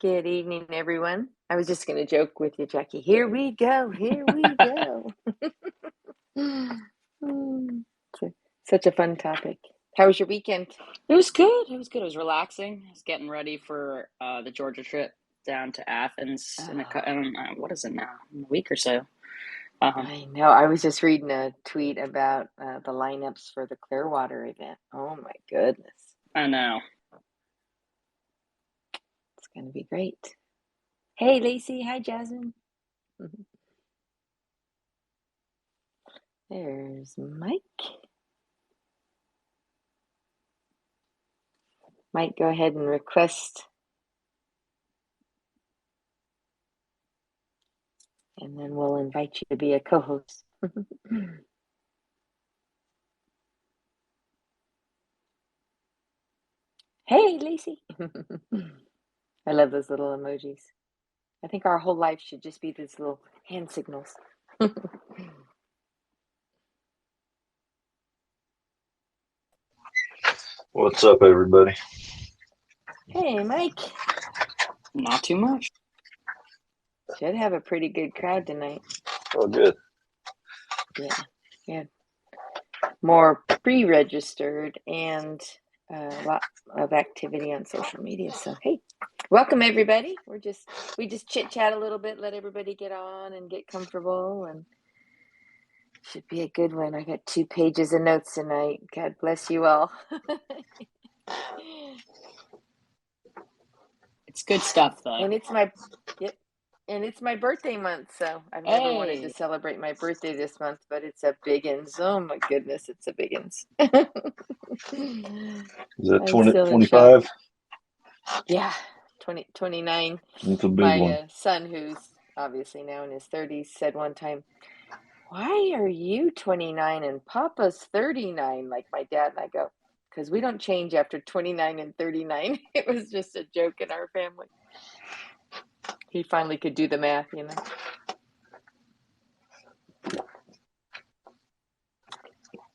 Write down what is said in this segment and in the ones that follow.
Good evening, everyone. I was just going to joke with you, Jackie. Here we go. Here we go. Such a fun topic. How was your weekend? It was good. It was good. It was relaxing. I was getting ready for the Georgia trip down to Athens I don't know, what is it now? In a week or so. I know. I was just reading a tweet about the lineups for the Clearwater event. Oh my goodness. I know. It's going to be great. Hey, Lacey. Hi, Jasmine. There's Mike. Mike, go ahead and request. And then we'll invite you to be a co-host. Hey, Lacey. I love those little emojis. I think our whole life should just be these little hand signals. What's up, everybody? Hey, Mike. Not too much. Should have a pretty good crowd tonight. Oh, good. Yeah. More pre-registered and a lot of activity on social media. So, hey, welcome everybody. We just chit chat a little bit, let everybody get on and get comfortable, and should be a good one. I got 2 pages of notes tonight. God bless you all. It's good stuff, though. And it's my birthday month, so I've never wanted to celebrate my birthday this month, but it's a biggins. Oh my goodness, it's a biggins. Is that 25? Yeah, 29. That's a big My one. son, who's obviously now in his 30s, said one time, "Why are you 29 and Papa's 39?" Like my dad, and I go, "Because we don't change after 29 and 39." It was just a joke in our family. He finally could do the math, you know.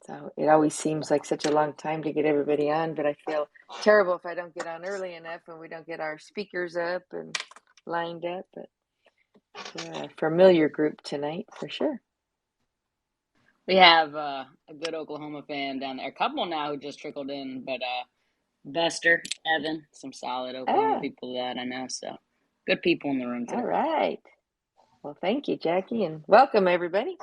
So it always seems like such a long time to get everybody on, but I feel terrible if I don't get on early enough and we don't get our speakers up and lined up. But we're a familiar group tonight for sure. We have a good Oklahoma fan down there. A couple now who just trickled in, but Bester, Evan, some solid Oklahoma people that I know. So good people in the room today. All right. Well, thank you, Jackie, and welcome everybody.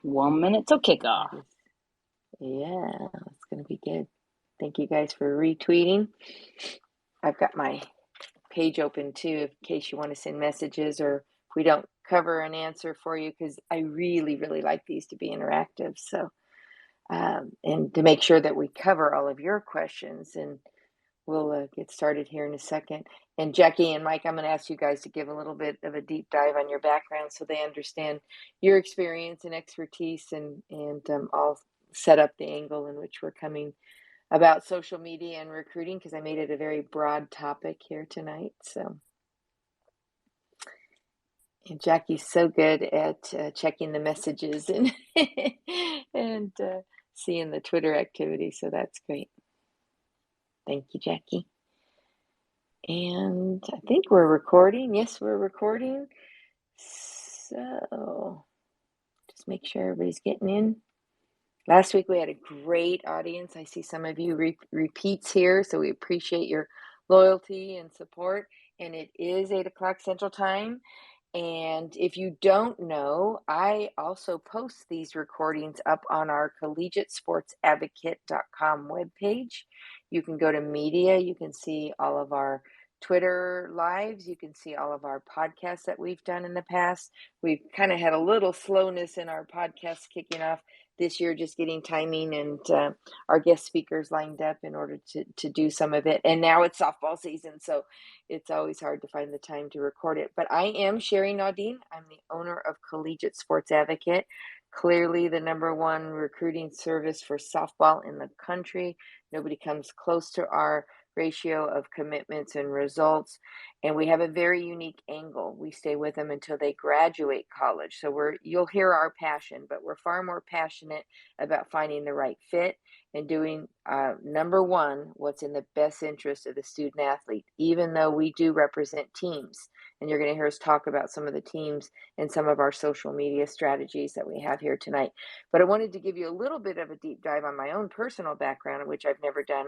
One minute till kickoff. Yeah, it's going to be good. Thank you guys for retweeting. I've got my page open too, in case you want to send messages or if we don't cover an answer for you, because I really, really like these to be interactive. So, and to make sure that we cover all of your questions, and we'll get started here in a second. And Jackie and Mike, I'm going to ask you guys to give a little bit of a deep dive on your background so they understand your experience and expertise, and I'll set up the angle in which we're coming about social media and recruiting, because I made it a very broad topic here tonight. So, and Jackie's so good at checking the messages and and seeing the Twitter activity, so that's great. Thank you, Jackie. And I think we're recording. Yes, we're recording. So just make sure everybody's getting in. Last week we had a great audience. I see some of you repeats here, so we appreciate your loyalty and support. And it is 8 o'clock Central Time. And if you don't know, I also post these recordings up on our collegiatesportsadvocate.com webpage. You can go to media. You can see all of our Twitter lives. You can see all of our podcasts that we've done in the past. We've kind of had a little slowness in our podcasts kicking off this year, just getting timing and our guest speakers lined up in order to do some of it. And now it's softball season, so it's always hard to find the time to record it. But I am Sherry Naudine. I'm the owner of Collegiate Sports Advocate, clearly the #1 recruiting service for softball in the country. Nobody comes close to our ratio of commitments and results. And we have a very unique angle. We stay with them until they graduate college. So you'll hear our passion, but we're far more passionate about finding the right fit and doing number one, what's in the best interest of the student athlete, even though we do represent teams. And you're going to hear us talk about some of the teams and some of our social media strategies that we have here tonight. But I wanted to give you a little bit of a deep dive on my own personal background, which I've never done.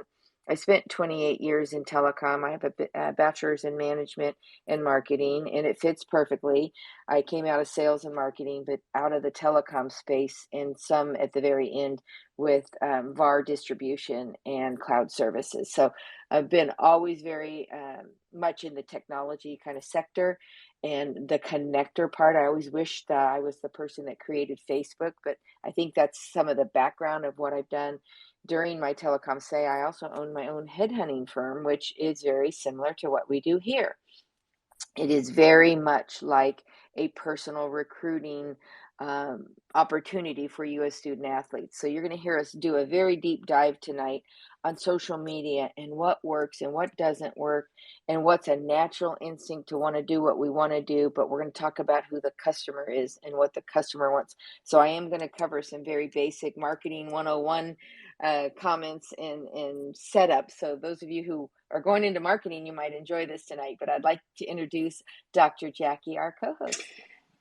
I spent 28 years in telecom. I have a bachelor's in management and marketing, and it fits perfectly. I came out of sales and marketing, but out of the telecom space, and some at the very end with VAR distribution and cloud services. So I've been always very much in the technology kind of sector and the connector part. I always wished that I was the person that created Facebook, but I think that's some of the background of what I've done during my telecom say. I also own my own headhunting firm, which is very similar to what we do here. It is very much like a personal recruiting opportunity for you as student athletes. So you're going to hear us do a very deep dive tonight on social media and what works and what doesn't work and what's a natural instinct to want to do what we want to do. But we're going to talk about who the customer is and what the customer wants. So I am going to cover some very basic marketing 101 comments and setup. So those of you who are going into marketing, you might enjoy this tonight. But I'd like to introduce Dr. Jackie, our co-host.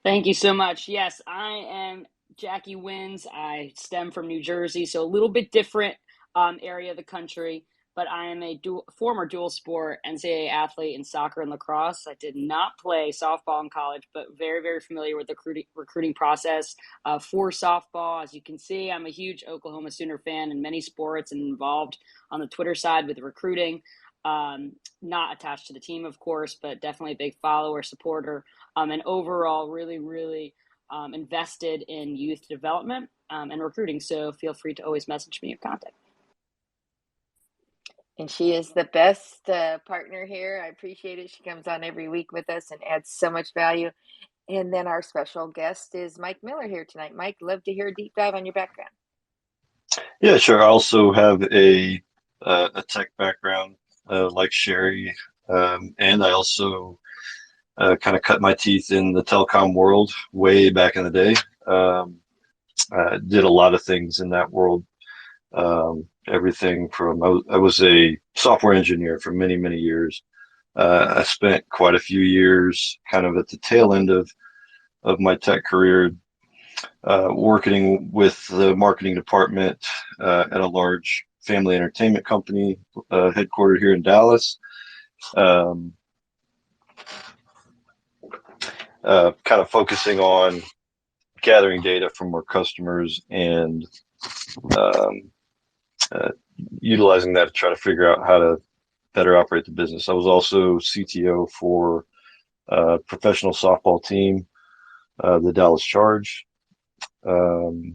Thank you so much. Yes, I am Jackie Wins. I stem from New Jersey, so a little bit different area of the country, but I am a former dual sport NCAA athlete in soccer and lacrosse. I did not play softball in college, but very, very familiar with the recruiting process for softball. As you can see, I'm a huge Oklahoma Sooner fan in many sports and involved on the Twitter side with recruiting. Not attached to the team, of course, but definitely a big follower, supporter, and overall really invested in youth development and recruiting. So feel free to always message me your contact. And she is the best partner here. I appreciate it. She comes on every week with us and adds so much value. And then our special guest is Mike Miller here tonight. Mike, love to hear a deep dive on your background. Yeah, sure. I also have a tech background like Sherry, and I also kind of cut my teeth in the telecom world way back in the day. I did a lot of things in that world. Everything from I was a software engineer for many years. I spent quite a few years kind of at the tail end of my tech career, working with the marketing department at a large family entertainment company headquartered here in Dallas. Kind of focusing on gathering data from our customers and utilizing that to try to figure out how to better operate the business. I was also CTO for a professional softball team, the Dallas Charge. And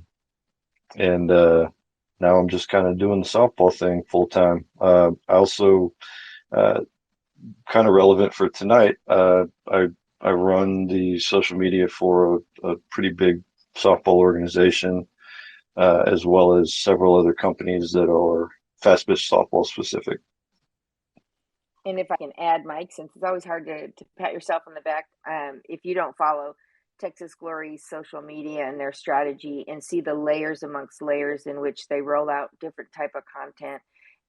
now I'm just kind of doing the softball thing full time. I also, kind of relevant for tonight, I run the social media for a pretty big softball organization, as well as several other companies that are fast pitch softball specific. And if I can add, Mike, since it's always hard to pat yourself on the back, if you don't follow Texas Glory's social media and their strategy and see the layers amongst layers in which they roll out different type of content,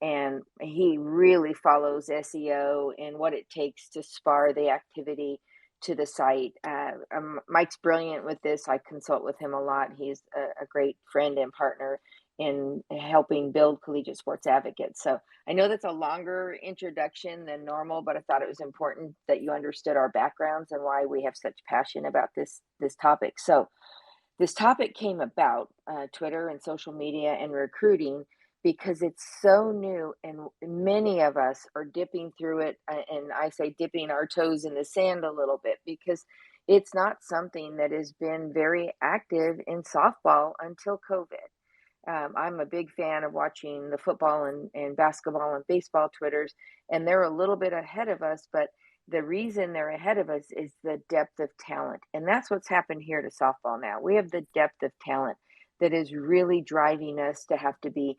and he really follows SEO and what it takes to spar the activity to the site. Mike's brilliant with this. I consult with him a lot. He's a great friend and partner in helping build Collegiate Sports Advocates. So I know that's a longer introduction than normal, but I thought it was important that you understood our backgrounds and why we have such passion about this topic. So this topic came about Twitter and social media and recruiting because it's so new and many of us are dipping through it. And I say dipping our toes in the sand a little bit because it's not something that has been very active in softball until COVID. I'm a big fan of watching the football and basketball and baseball Twitters, and they're a little bit ahead of us, but the reason they're ahead of us is the depth of talent. And that's what's happened here to softball now. We have the depth of talent that is really driving us to have to be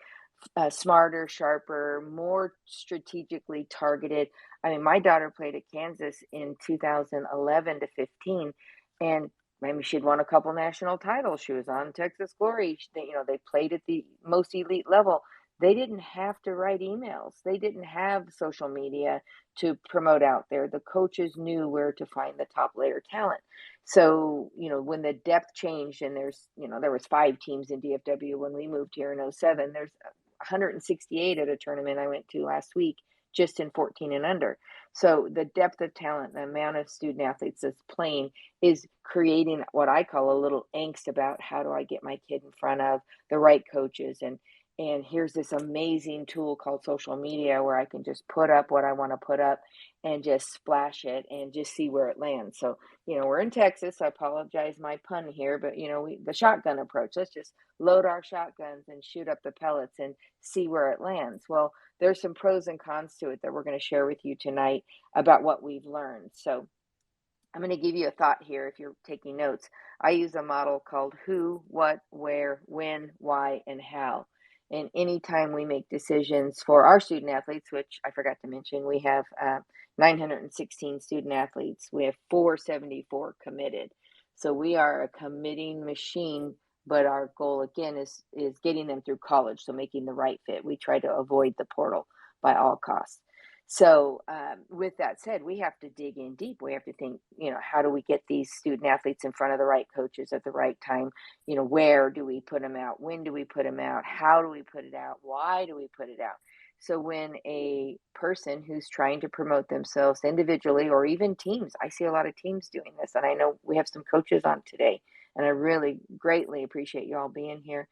smarter, sharper, more strategically targeted. I mean, my daughter played at Kansas in 2011 to 15, and maybe she'd won a couple national titles. She was on Texas Glory. They played at the most elite level. They didn't have to write emails. They didn't have social media to promote out there. The coaches knew where to find the top layer talent. So, when the depth changed and there was 5 teams in DFW when we moved here in '07, there's 168 at a tournament I went to last week, just in 14 and under. So the depth of talent, the amount of student athletes that's playing is creating what I call a little angst about how do I get my kid in front of the right coaches. And here's this amazing tool called social media where I can just put up what I want to put up and just splash it and just see where it lands. So, we're in Texas. I apologize my pun here, but the shotgun approach. Let's just load our shotguns and shoot up the pellets and see where it lands. Well, there's some pros and cons to it that we're going to share with you tonight about what we've learned. So I'm going to give you a thought here if you're taking notes. I use a model called who, what, where, when, why, and how. And anytime we make decisions for our student athletes, which I forgot to mention, we have 916 student athletes. We have 474 committed. So we are a committing machine, but our goal again is getting them through college. So making the right fit. We try to avoid the portal by all costs. So with that said, we have to dig in deep. We have to think, how do we get these student athletes in front of the right coaches at the right time? Where do we put them out? When do we put them out? How do we put it out? Why do we put it out? So when a person who's trying to promote themselves individually or even teams, I see a lot of teams doing this, and I know we have some coaches on today, and I really greatly appreciate you all being here.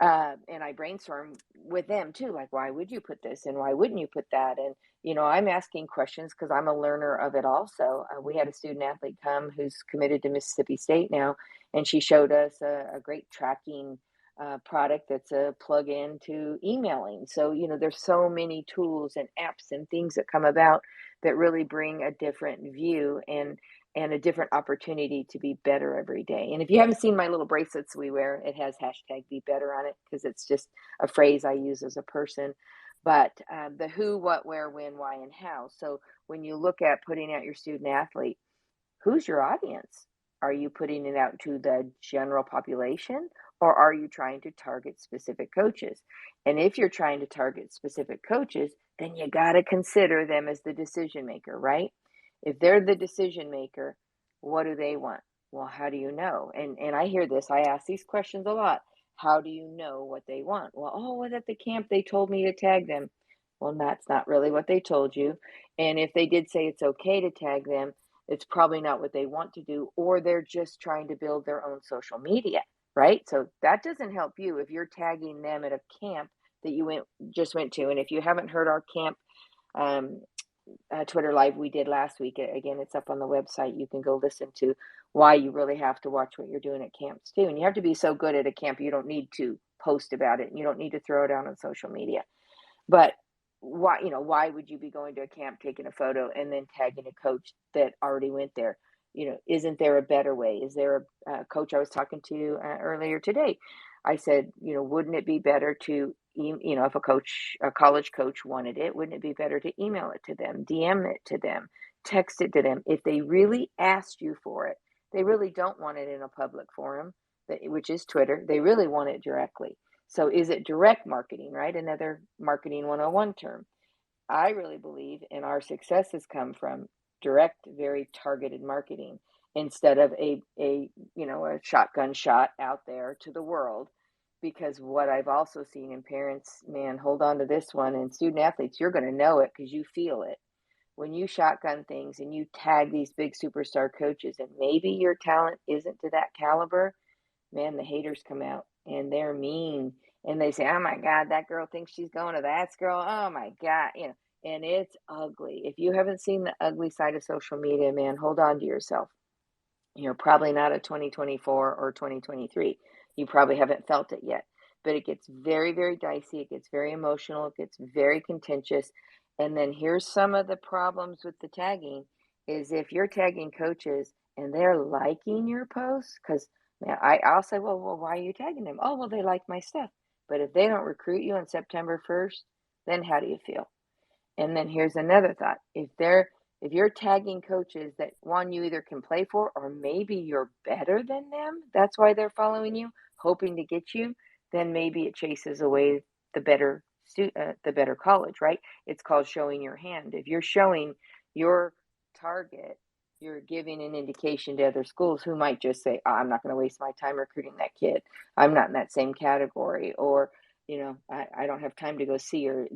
And I brainstorm with them too, like, why would you put this and why wouldn't you put that? And, I'm asking questions because I'm a learner of it also. We had a student athlete come who's committed to Mississippi State now, and she showed us a great tracking product that's a plug-in to emailing. So, there's so many tools and apps and things that come about that really bring a different view and a different opportunity to be better every day. And if you haven't seen my little bracelets we wear, it has hashtag be better on it because it's just a phrase I use as a person. But the who, what, where, when, why, and how. So when you look at putting out your student athlete, who's your audience? Are you putting it out to the general population or are you trying to target specific coaches? And if you're trying to target specific coaches, then you got to consider them as the decision maker, right? If they're the decision maker, what do they want? Well, how do you know? And I hear this, I ask these questions a lot. How do you know what they want? Well, at the camp they told me to tag them. Well, that's not really what they told you. And if they did say it's okay to tag them, it's probably not what they want to do, or they're just trying to build their own social media, right? So that doesn't help you if you're tagging them at a camp that you just went to. And if you haven't heard our camp um, Twitter live we did last week, again, it's up on the website. You can go listen to why you really have to watch what you're doing at camps too. And you have to be so good at a camp, you don't need to post about it. You don't need to throw it out on social media. But why would you be going to a camp, taking a photo, and then tagging a coach that already went there? Isn't there a better way? Is there a coach I was talking to earlier today? I said, wouldn't it be better to, if a college coach wanted it, wouldn't it be better to email it to them, DM it to them, text it to them? If they really asked you for it, they really don't want it in a public forum, which is Twitter. They really want it directly. So is it direct marketing, right? Another marketing 101 term. I really believe in our success has come from direct, very targeted marketing instead of a shotgun shot out there to the world. Because what I've also seen in parents, man, hold on to this one, and student athletes, you're going to know it because you feel it. When you shotgun things and you tag these big superstar coaches and maybe your talent isn't to that caliber, man, the haters come out and they're mean and they say, oh my God, that girl thinks she's going to that girl. Oh my God. And it's ugly. If you haven't seen the ugly side of social media, man, hold on to yourself. You're probably not a 2024 or 2023. You probably haven't felt it yet, but it gets very, very dicey. It gets very emotional. It gets very contentious. And then here's some of the problems with the tagging is if you're tagging coaches and they're liking your posts, because I'll say, well, why are you tagging them? Oh, well, they like my stuff. But if they don't recruit you on September 1st, then how do you feel? And then here's another thought. If you're tagging coaches that one you either can play for, or maybe you're better than them, that's why they're following you, hoping to get you, then maybe it chases away the better college, right? It's called showing your hand. If you're showing your target, you're giving an indication to other schools who might just say, oh, I'm not going to waste my time recruiting that kid. I'm not in that same category, or I don't have time to go see her.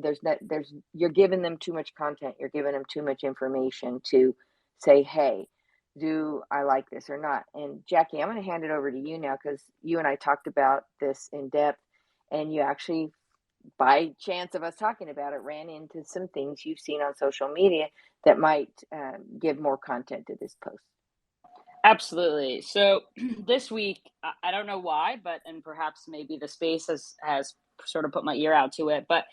You're giving them too much content. You're giving them too much information to say, hey, do I like this or not? And Jackie, I'm going to hand it over to you now, because you and I talked about this in depth, and you actually, by chance of us talking about it, ran into some things you've seen on social media that might give more content to this post. Absolutely. So this week, I don't know why, and perhaps maybe the space has sort of put my ear out to it, but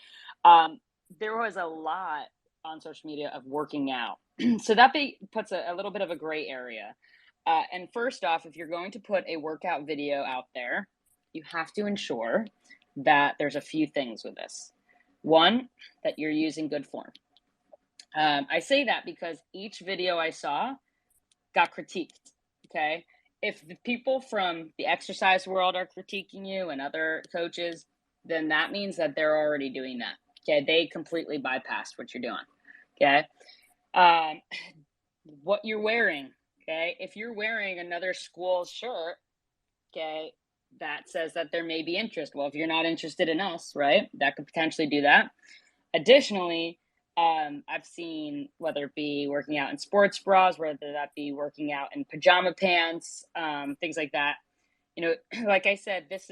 there was a lot on social media of working out. So that puts a little bit of a gray area. And first off, if you're going to put a workout video out there, you have to ensure that there's a few things with this. One, that you're using good form. I say that because each video I saw got critiqued. Okay. If the people from the exercise world are critiquing you and other coaches, then that means that they're already doing that. Okay. They completely bypassed what you're doing. Okay. What you're wearing. Okay. If you're wearing another school's shirt, okay, that says that there may be interest. Well, if you're not interested in us, right, that could potentially do that. Additionally, I've seen, whether it be working out in sports bras, whether that be working out in pajama pants, things like that. Like I said, this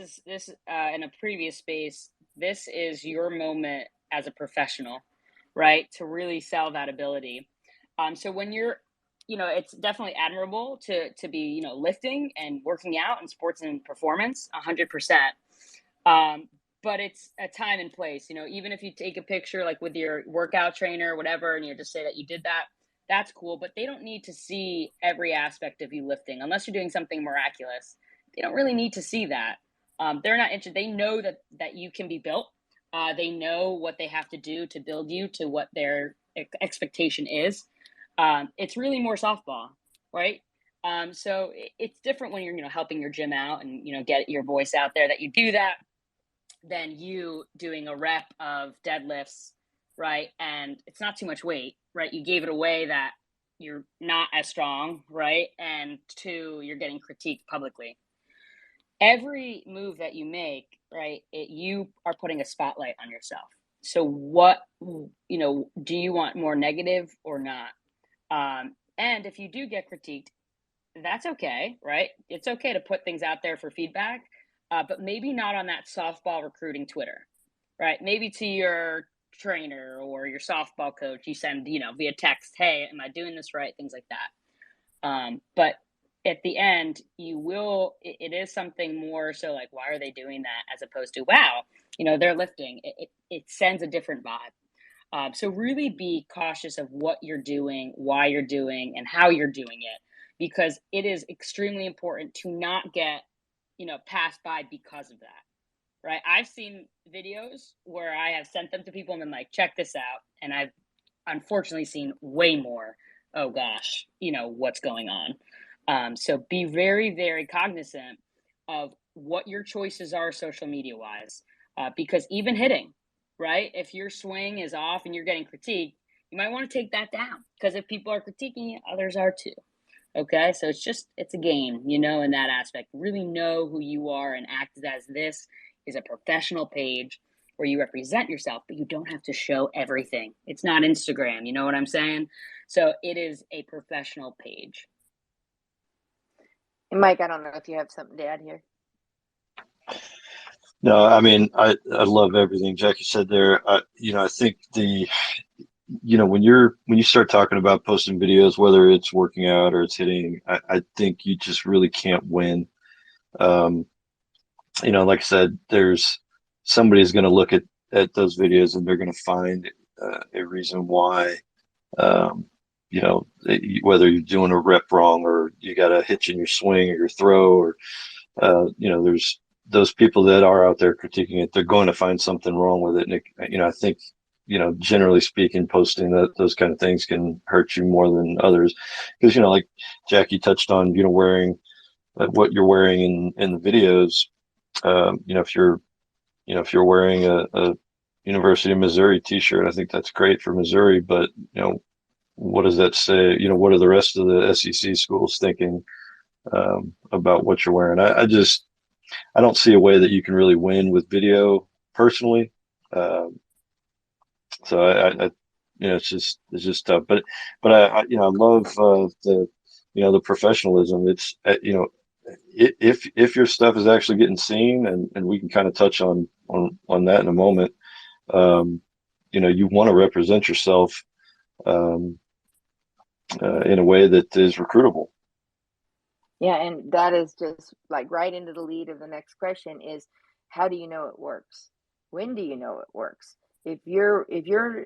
in a previous space, this is your moment as a professional, right, to really sell that ability. So when you're, it's definitely admirable to be, lifting and working out in sports and performance, 100%. But it's a time and place, even if you take a picture like with your workout trainer or whatever, and you just say that you did that, that's cool. But they don't need to see every aspect of you lifting unless you're doing something miraculous. They don't really need to see that. They're not interested. They know that you can be built. They know what they have to do to build you to what their expectation is. It's really more softball, right? So it's different when you're, helping your gym out and, get your voice out there that you do that, than you doing a rep of deadlifts, right? And it's not too much weight, right? You gave it away that you're not as strong, right? And two, you're getting critiqued publicly. Every move that you make, right, you are putting a spotlight on yourself. So what, do you want more negative or not? And if you do get critiqued, that's okay, right? It's okay to put things out there for feedback. But maybe not on that softball recruiting Twitter, right? Maybe to your trainer or your softball coach, you send, via text, hey, am I doing this right? Things like that. But at the end, it is something more so like, why are they doing that? As opposed to, wow, they're lifting. It sends a different vibe. So really be cautious of what you're doing, why you're doing, and how you're doing it, because it is extremely important to not get passed by because of that, right? I've seen videos where I have sent them to people and been like, check this out. And I've unfortunately seen way more, oh gosh, what's going on. So be very, very cognizant of what your choices are social media wise, because even hitting, right? If your swing is off and you're getting critiqued, you might want to take that down, because if people are critiquing you, others are too. Okay, so it's a game, in that aspect. Really know who you are and act as this is a professional page where you represent yourself, but you don't have to show everything. It's not Instagram, you know what I'm saying? So it is a professional page. And Mike, I don't know if you have something to add here. No, I mean, I love everything Jackie said there. I think when you start talking about posting videos, whether it's working out or it's hitting, I think you just really can't win. Like I said, somebody's going to look at those videos and they're going to find a reason why, whether you're doing a rep wrong or you got a hitch in your swing or your throw, or, there's those people that are out there critiquing it, they're going to find something wrong with it. And I think, generally speaking, posting those kind of things can hurt you more than others. Because, like Jackie touched on, wearing what you're wearing in the videos. If you're wearing a University of Missouri t-shirt, I think that's great for Missouri. But, what does that say? What are the rest of the SEC schools thinking about what you're wearing? I don't see a way that you can really win with video personally. So it's just tough. But I love the professionalism. It's if your stuff is actually getting seen, and we can kind of touch on that in a moment. You want to represent yourself um, in a way that is recruitable. Yeah, and that is just like right into the lead of the next question is how do you know it works? When do you know it works? If you're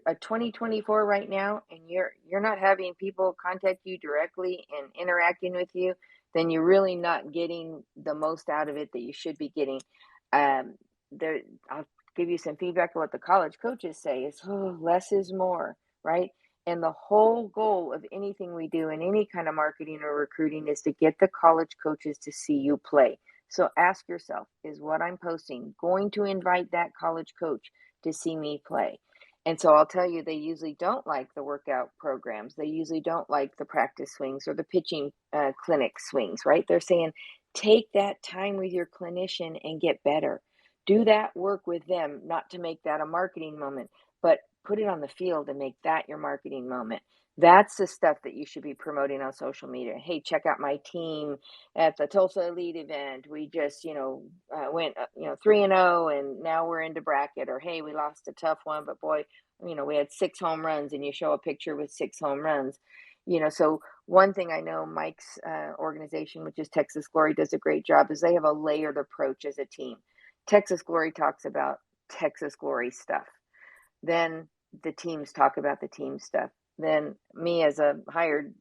a 2024 right now and you're not having people contact you directly and interacting with you, then you're really not getting the most out of it that you should be getting. Um, there, I'll give you some feedback on what the college coaches say is, oh, less is more, right? And the whole goal of anything we do in any kind of marketing or recruiting is to get the college coaches to see you play. So ask yourself, is what I'm posting going to invite that college coach to see me play? And so I'll tell you, they usually don't like the workout programs. They usually don't like the practice swings or the pitching clinic swings, right? They're saying, take that time with your clinician and get better. Do that work with them, not to make that a marketing moment, but put it on the field and make that your marketing moment. That's the stuff that you should be promoting on social media. Hey, check out my team at the Tulsa Elite event. We just, went, 3-0, and now we're into bracket. Or hey, we lost a tough one, but boy, we had 6 home runs, and you show a picture with 6 home runs. So one thing I know Mike's organization, which is Texas Glory, does a great job is they have a layered approach as a team. Texas Glory talks about Texas Glory stuff. Then the teams talk about the team stuff. Then me as a hired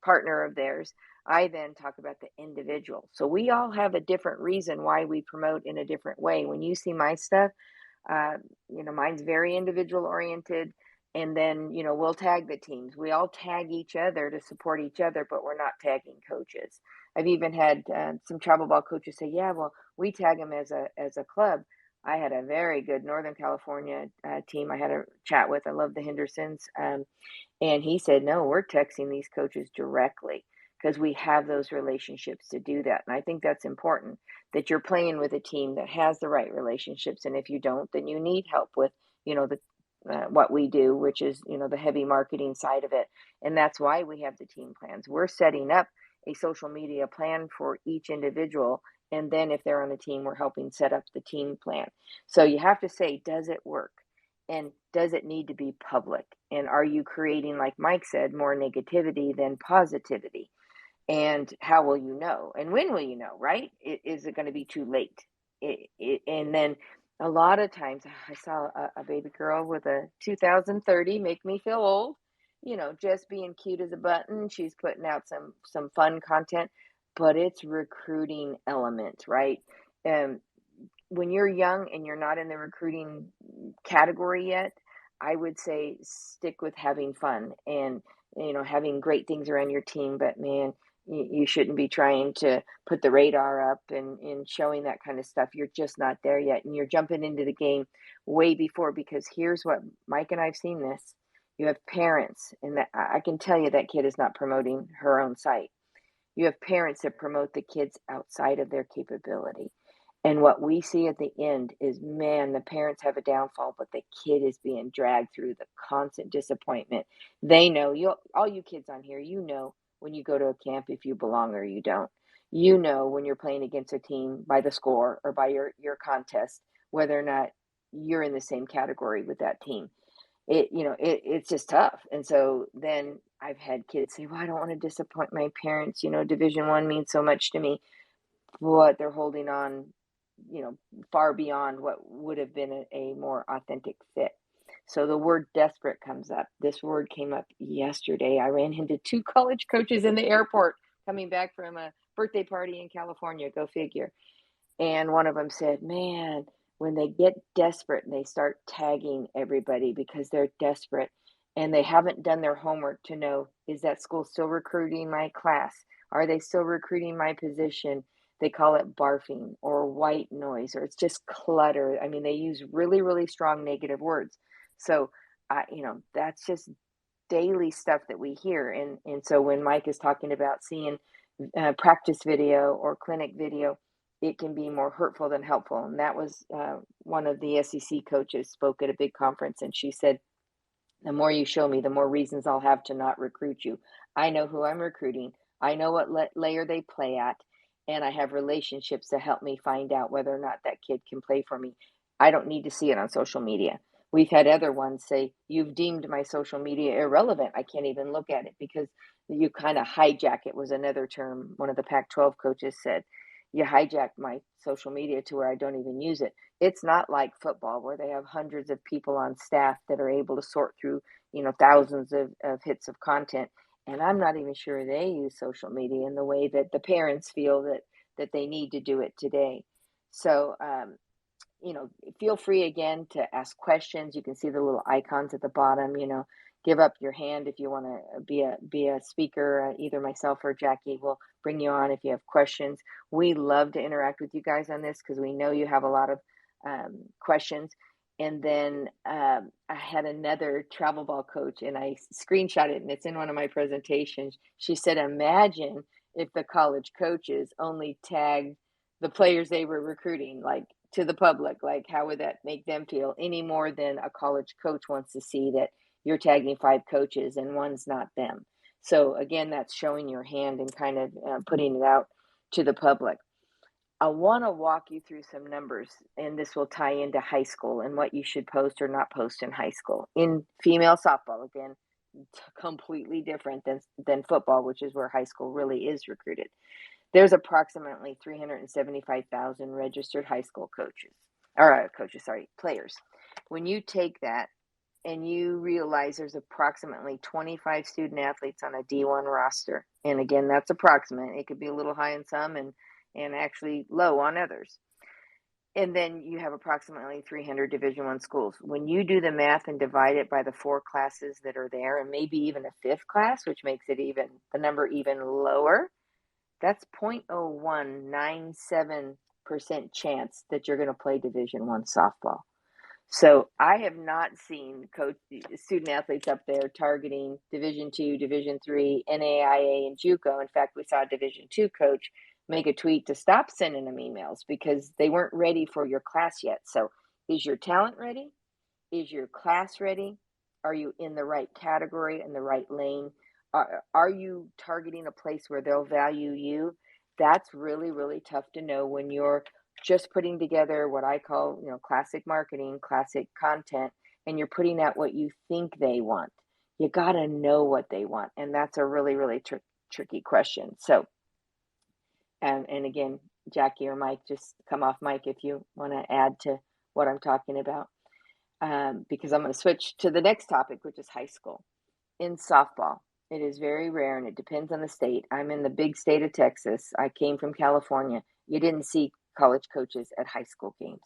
partner of theirs, I then talk about the individual. So we all have a different reason why we promote in a different way. When you see my stuff, uh, mine's very individual oriented. And then, we'll tag the teams. We all tag each other to support each other, but we're not tagging coaches. I've even had some travel ball coaches say, yeah, well, we tag them as a club. I had a very good Northern California team I had a chat with. I love the Hendersons. And he said, no, we're texting these coaches directly because we have those relationships to do that. And I think that's important that you're playing with a team that has the right relationships. And if you don't, then you need help with, the what we do, which is, the heavy marketing side of it. And that's why we have the team plans. We're setting up a social media plan for each individual. And then if they're on the team, we're helping set up the team plan. So you have to say, does it work? And does it need to be public? And are you creating, like Mike said, more negativity than positivity? And how will you know? And when will you know, right? Is it going to be too late? And then a lot of times I saw a baby girl with a 2030, make me feel old, just being cute as a button. She's putting out some fun content, but it's recruiting element, right? Um, when you're young and you're not in the recruiting category yet, I would say stick with having fun and having great things around your team. But man, you shouldn't be trying to put the radar up and showing that kind of stuff. You're just not there yet, and you're jumping into the game way before. Because here's what Mike and I've seen this: you have parents, and that I can tell you that kid is not promoting her own site. You have parents that promote the kids outside of their capability. And what we see at the end is, man, the parents have a downfall, but the kid is being dragged through the constant disappointment. They know, all you kids on here, when you go to a camp if you belong or you don't. You know when you're playing against a team by the score or by your contest, whether or not you're in the same category with that team. It's just tough. And so then I've had kids say, well, I don't want to disappoint my parents. Division 1 means so much to me, but they're holding on, far beyond what would have been a more authentic fit. So the word desperate comes up. This word came up yesterday. I ran into 2 college coaches in the airport coming back from a birthday party in California. Go figure. And one of them said, man, when they get desperate and they start tagging everybody because they're desperate and they haven't done their homework to know, is that school still recruiting my class? Are they still recruiting my position? They call it barfing or white noise, or it's just clutter. I mean, they use really, really strong negative words. So, that's just daily stuff that we hear. And so when Mike is talking about seeing practice video or clinic video, it can be more hurtful than helpful. And that was one of the SEC coaches spoke at a big conference, and she said, the more you show me, the more reasons I'll have to not recruit you. I know who I'm recruiting. I know what layer they play at, and I have relationships to help me find out whether or not that kid can play for me. I don't need to see it on social media. We've had other ones say, you've deemed my social media irrelevant. I can't even look at it because you kind of hijack it, was another term one of the Pac-12 coaches said. You hijack my social media to where I don't even use it. It's not like football where they have hundreds of people on staff that are able to sort through, thousands of hits of content. And I'm not even sure they use social media in the way that the parents feel that they need to do it today. So, feel free again to ask questions. You can see the little icons at the bottom, give up your hand if you want to be a speaker. Either myself or Jackie will bring you on if you have questions. We love to interact with you guys on this because we know you have a lot of questions. And then I had another travel ball coach, and I screenshot it, and it's in one of my presentations. She said, imagine if the college coaches only tagged the players they were recruiting, like to the public. Like, how would that make them feel any more than a college coach wants to see that you're tagging 5 coaches and one's not them? So again, that's showing your hand and kind of putting it out to the public. I want to walk you through some numbers, and this will tie into high school and what you should post or not post in high school. In female softball, again, completely different than football, which is where high school really is recruited. There's approximately 375,000 registered high school players. When you take that and you realize there's approximately 25 student athletes on a D1 roster, and again, that's approximate. It could be a little high in some and actually low on others. And then you have approximately 300 Division I schools. When you do the math and divide it by the 4 classes that are there, and maybe even a 5th class, which makes it the number even lower, that's 0.0197% chance that you're going to play Division I softball. So I have not seen student athletes up there targeting Division II, Division III, NAIA, and JUCO. In fact, we saw a Division II coach make a tweet to stop sending them emails because they weren't ready for your class yet. So is your talent ready? Is your class ready? Are you in the right category and the right lane? Are you targeting a place where they'll value you? That's really, really tough to know when you're just putting together what I call, classic marketing, classic content, and you're putting out what you think they want. You got to know what they want. And that's a really, really tricky question. So, and again, Jackie or Mike, just come off mic if you want to add to what I'm talking about. Because I'm going to switch to the next topic, which is high school. In softball, it is very rare, and it depends on the state. I'm in the big state of Texas. I came from California. You didn't see college coaches at high school games.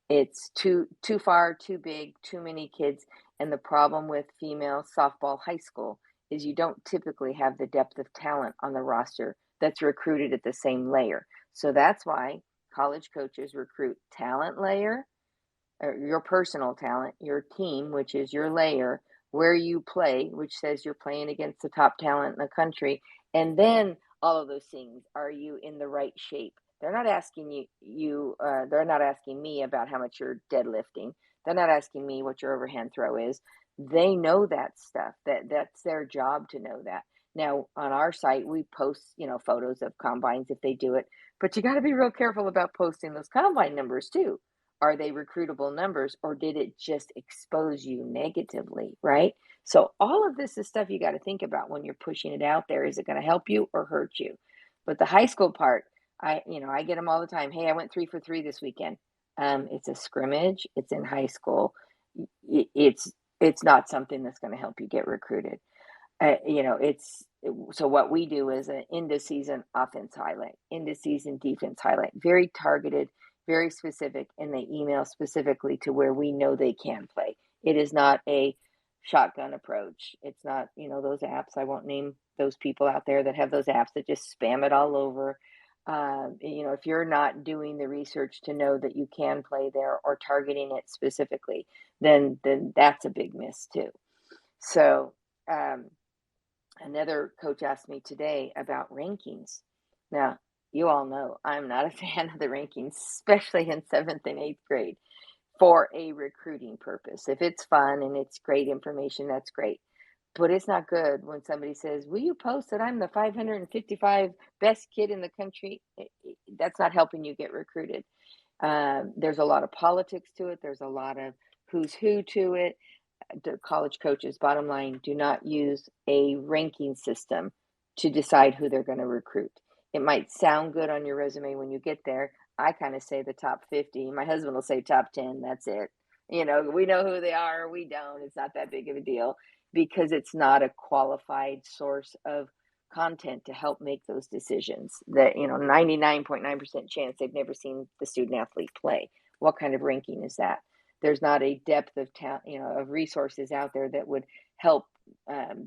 It's too far, too big, too many kids. And the problem with female softball high school is you don't typically have the depth of talent on the roster that's recruited at the same layer. So that's why college coaches recruit talent layer, or your personal talent, your team, which is your layer, where you play, which says you're playing against the top talent in the country, and then all of those things. Are you in the right shape? They're not asking they're not asking me about how much you're deadlifting. They're not asking me what your overhand throw is. They know that stuff. That's their job to know that. Now on our site, we post, photos of combines if they do it, but you got to be real careful about posting those combine numbers too. Are they recruitable numbers, or did it just expose you negatively, right? So all of this is stuff you got to think about when you're pushing it out there. Is it going to help you or hurt you? But the high school part, I get them all the time. Hey, I went 3 for 3 this weekend. It's a scrimmage. It's in high school. It's not something that's going to help you get recruited. It's so what we do is an end of season offense highlight, end of season defense highlight, very targeted, very specific, and they email specifically to where we know they can play. It is not a shotgun approach. It's not, those apps. I won't name those people out there that have those apps that just spam it all over. If you're not doing the research to know that you can play there or targeting it specifically, then that's a big miss too. So, another coach asked me today about rankings. Now, you all know I'm not a fan of the rankings, especially in 7th and 8th grade, for a recruiting purpose. If it's fun and it's great information, that's great. But it's not good when somebody says, "Will you post that I'm the 555 best kid in the country?" That's not helping you get recruited. There's a lot of politics to it. There's a lot of who's who to it. The college coaches, bottom line, do not use a ranking system to decide who they're going to recruit. It might sound good on your resume when you get there. I kind of say the top 50. My husband will say top 10. That's it. We know who they are, or we don't. It's not that big of a deal because it's not a qualified source of content to help make those decisions. That 99.9% chance they've never seen the student athlete play. What kind of ranking is that? There's not a depth of of resources out there that would help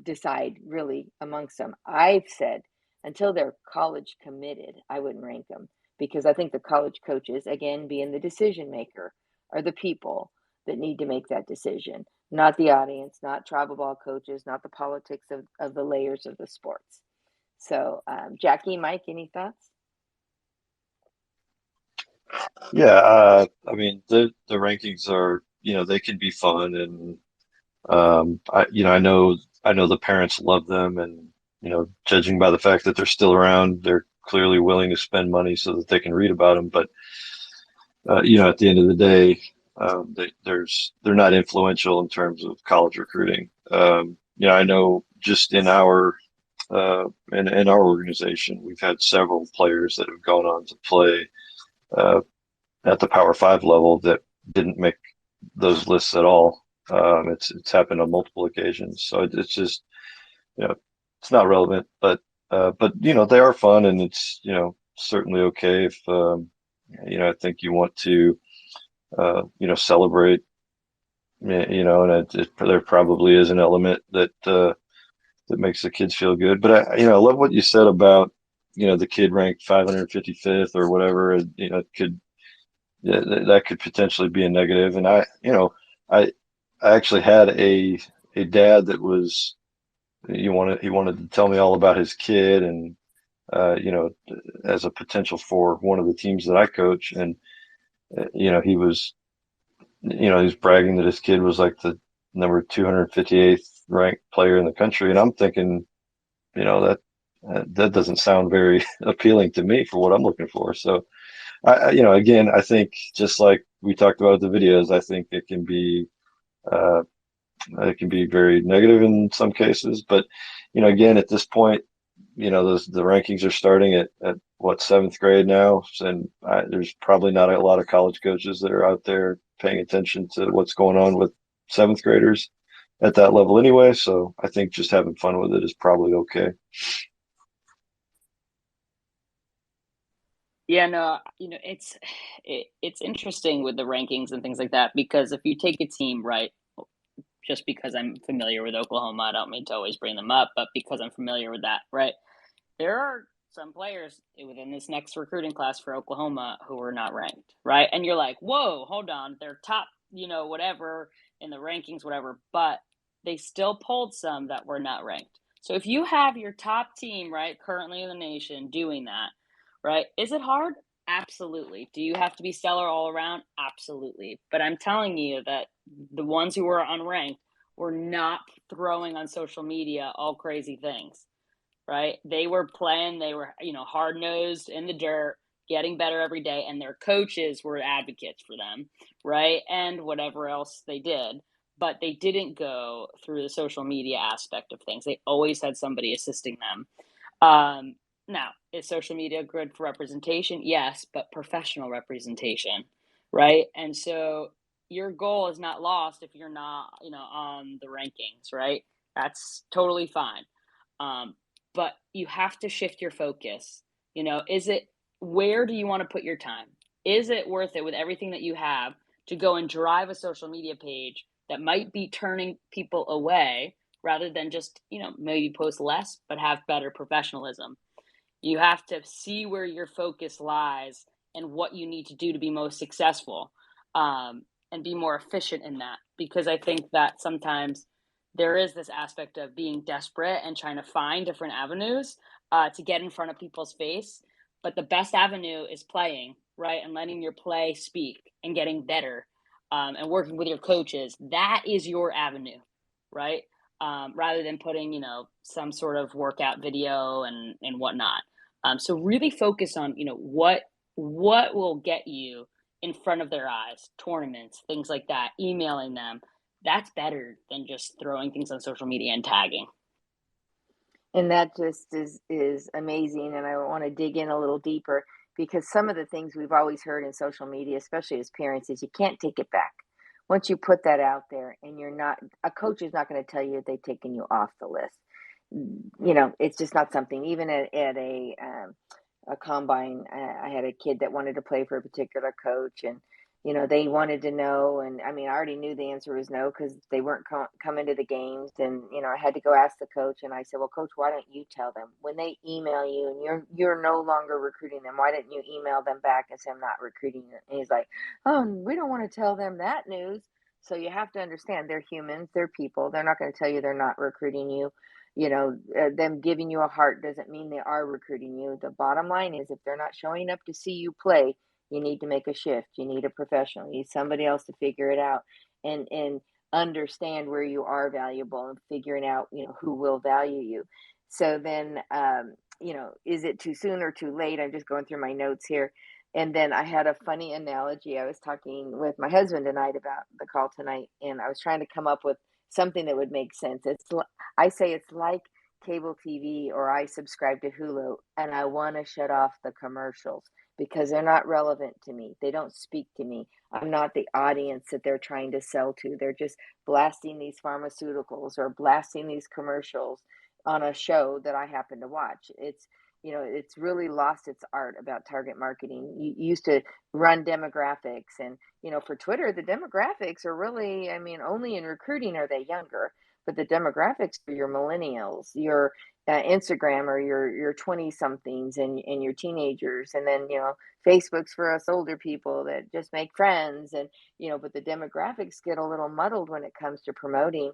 decide really amongst them. I've said until they're college committed, I wouldn't rank them because I think the college coaches, again, being the decision maker, are the people that need to make that decision, not the audience, not travel ball coaches, not the politics of the layers of the sports. So, Jackie, Mike, any thoughts? Yeah, I mean the rankings are, they can be fun, and I know the parents love them, and judging by the fact that they're still around, they're clearly willing to spend money so that they can read about them. But at the end of the day, they're not influential in terms of college recruiting. I know just in our organization, we've had several players that have gone on to play uh, at the Power Five level that didn't make those lists at all. It's happened on multiple occasions, so it's just you know it's not relevant, but they are fun, and it's certainly okay if I think you want to celebrate, and there probably is an element that makes the kids feel good. But I love what you said about the kid ranked 555th or whatever. It could yeah, that could potentially be a negative. And I I actually had a dad that was he wanted to tell me all about his kid, and uh, you know as a potential for one of the teams that I coach. And he was he was bragging that his kid was like the number 258th ranked player in the country, and I'm thinking, that that doesn't sound very appealing to me for what I'm looking for. So again, I think just like we talked about the videos, I think uh, it can be very negative in some cases. But again, at this point, the rankings are starting at what, 7th grade now, and there's probably not a lot of college coaches that are out there paying attention to what's going on with 7th graders at that level anyway. So I think just having fun with it is probably okay. Yeah, no, it's interesting with the rankings and things like that because if you take a team, right, just because I'm familiar with Oklahoma, I don't mean to always bring them up, but because I'm familiar with that, right? There are some players within this next recruiting class for Oklahoma who are not ranked, right? And you're like, whoa, hold on, they're top, whatever in the rankings, whatever, but they still pulled some that were not ranked. So if you have your top team, right, currently in the nation doing that, right, is it hard? Absolutely. Do you have to be stellar all around? Absolutely. But I'm telling you that the ones who were unranked were not throwing on social media all crazy things, right? They were playing, they were, hard nosed in the dirt, getting better every day, and their coaches were advocates for them, right? And whatever else they did. But they didn't go through the social media aspect of things. They always had somebody assisting them. Now, is social media good for representation? Yes, but professional representation, right? And so your goal is not lost if you're not, on the rankings, right? That's totally fine. But you have to shift your focus. Where do you want to put your time? Is it worth it with everything that you have to go and drive a social media page that might be turning people away rather than just, maybe post less, but have better professionalism? You have to see where your focus lies and what you need to do to be most successful, and be more efficient in that. Because I think that sometimes there is this aspect of being desperate and trying to find different avenues to get in front of people's face. But the best avenue is playing, right? And letting your play speak and getting better, and working with your coaches. That is your avenue, right? Rather than putting, some sort of workout video and whatnot. So really focus on, what will get you in front of their eyes, tournaments, things like that, emailing them. That's better than just throwing things on social media and tagging. And that just is amazing. And I want to dig in a little deeper, because some of the things we've always heard in social media, especially as parents, is you can't take it back. Once you put that out there, and a coach is not going to tell you they've taken you off the list. It's just not something. Even at a combine, I had a kid that wanted to play for a particular coach, and they wanted to know. And I mean, I already knew the answer was no, because they weren't coming to the games. And I had to go ask the coach, and I said, well, coach, why don't you tell them when they email you and you're no longer recruiting them? Why didn't you email them back and say I'm not recruiting them? And he's like, oh, we don't want to tell them that news. So you have to understand, they're humans, they're people. They're not going to tell you they're not recruiting you. Them giving you a heart doesn't mean they are recruiting you. The bottom line is, if they're not showing up to see you play, you need to make a shift. You need a professional. You need somebody else to figure it out, and understand where you are valuable, and figuring out, who will value you. So then, is it too soon or too late? I'm just going through my notes here. And then I had a funny analogy. I was talking with my husband tonight about the call tonight, and I was trying to come up with something that would make sense. I say it's like cable TV, or I subscribe to Hulu, and I want to shut off the commercials because they're not relevant to me. They don't speak to me. I'm not the audience that they're trying to sell to. They're just blasting these pharmaceuticals or blasting these commercials on a show that I happen to watch. It's really lost its art about target marketing. You used to run demographics, and for Twitter, the demographics are really, I mean, only in recruiting are they younger, but the demographics are your millennials, your Instagram, or your 20 somethings, and your teenagers. And then Facebook's for us older people that just make friends. And but the demographics get a little muddled when it comes to promoting.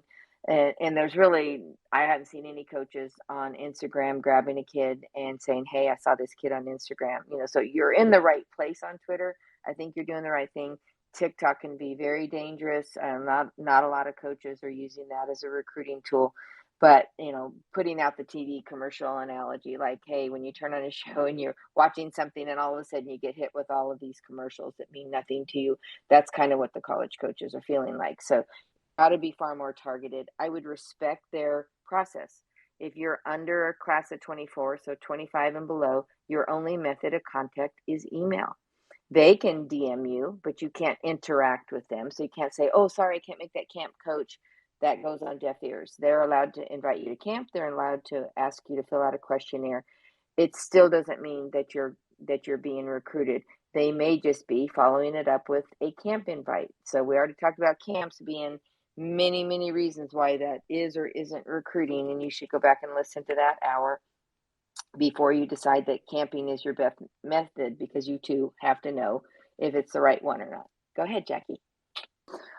And there's really, I haven't seen any coaches on Instagram grabbing a kid and saying, hey, I saw this kid on Instagram. So you're in the right place on Twitter. I think you're doing the right thing. TikTok can be very dangerous. Not a lot of coaches are using that as a recruiting tool. But putting out the TV commercial analogy, like, hey, when you turn on a show and you're watching something, and all of a sudden you get hit with all of these commercials that mean nothing to you, that's kind of what the college coaches are feeling like. So got to be far more targeted. I would respect their process. If you're under a class of 24, so 25 and below, your only method of contact is email. They can DM you, but you can't interact with them. So you can't say, oh, sorry, I can't make that camp, coach. That goes on deaf ears. They're allowed to invite you to camp. They're allowed to ask you to fill out a questionnaire. It still doesn't mean that you're being recruited. They may just be following it up with a camp invite. So we already talked about camps being many, many reasons why that is or isn't recruiting. And you should go back and listen to that hour before you decide that camping is your best method, because you too have to know if it's the right one or not. Go ahead, Jackie.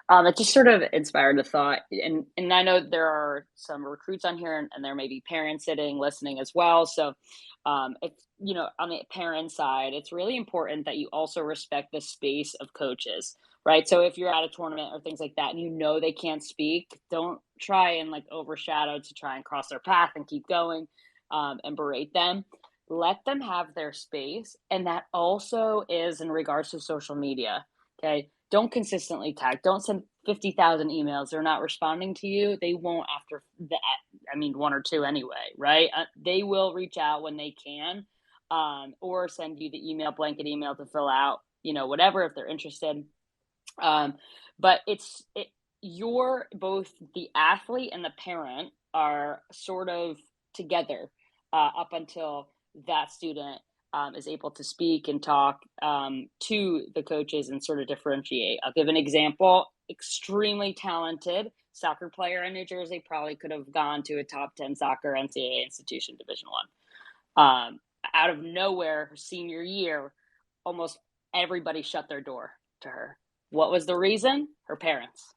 It just sort of inspired a thought. And I know there are some recruits on here, and there may be parents sitting, listening as well. So it's, on the parent side, it's really important that you also respect the space of coaches, right? So if you're at a tournament or things like that, and they can't speak, don't try and overshadow to try and cross their path and keep going, and berate them. Let them have their space. And that also is in regards to social media. Okay. Don't consistently tag. Don't send 50,000 emails. They're not responding to you. They won't after that. I mean, one or two anyway, right? They will reach out when they can, or send you the blanket email to fill out, whatever, if they're interested. But you're both the athlete and the parent, are sort of together up until that student is able to speak and talk to the coaches and sort of differentiate. I'll give an example. Extremely talented soccer player in New Jersey, probably could have gone to a top 10 soccer NCAA institution, Division One. Out of nowhere, her senior year, almost everybody shut their door to her. What was the reason? Her parents.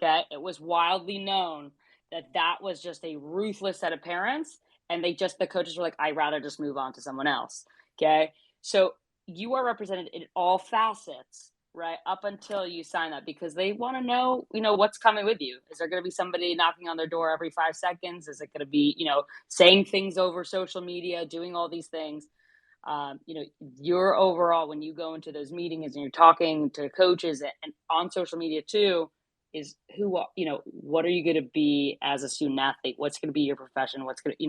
Okay, it was wildly known that was just a ruthless set of parents, and the coaches were like, I'd rather just move on to someone else. Okay, so you are represented in all facets, right, up until you sign up, because they want to know, what's coming with you. Is there going to be somebody knocking on their door every 5 seconds? Is it going to be, saying things over social media, doing all these things? Your overall, when you go into those meetings and you're talking to coaches and on social media too, is what are you going to be as a student athlete? What's going to be your profession?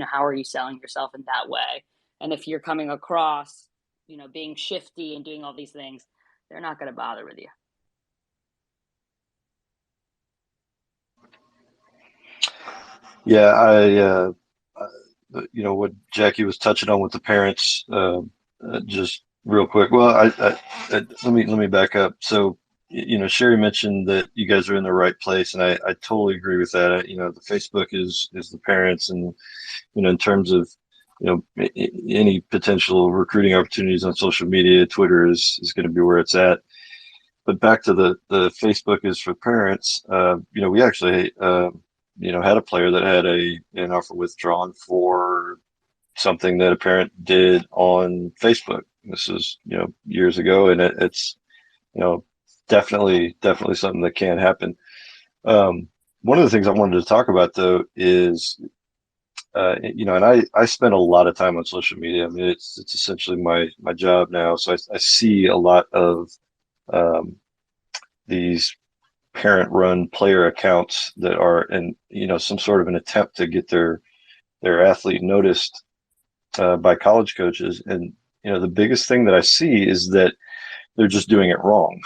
How are you selling yourself in that way? And if you're coming across, being shifty and doing all these things, they're not going to bother with you. Yeah, what Jackie was touching on with the parents, just real quick. Well, let me back up. So, Sherry mentioned that you guys are in the right place, and I totally agree with that. The Facebook is the parents, and in terms of any potential recruiting opportunities on social media, Twitter is going to be where it's at. But back to the Facebook is for parents. We actually had a player that had an offer withdrawn for something that a parent did on Facebook. This is years ago, and it's definitely something that can happen. One of the things I wanted to talk about though is and I spend a lot of time on social media. I mean, it's essentially my job now, so I see a lot of these parent-run player accounts that are in some sort of an attempt to get their athlete noticed by college coaches. And the biggest thing that I see is that they're just doing it wrong.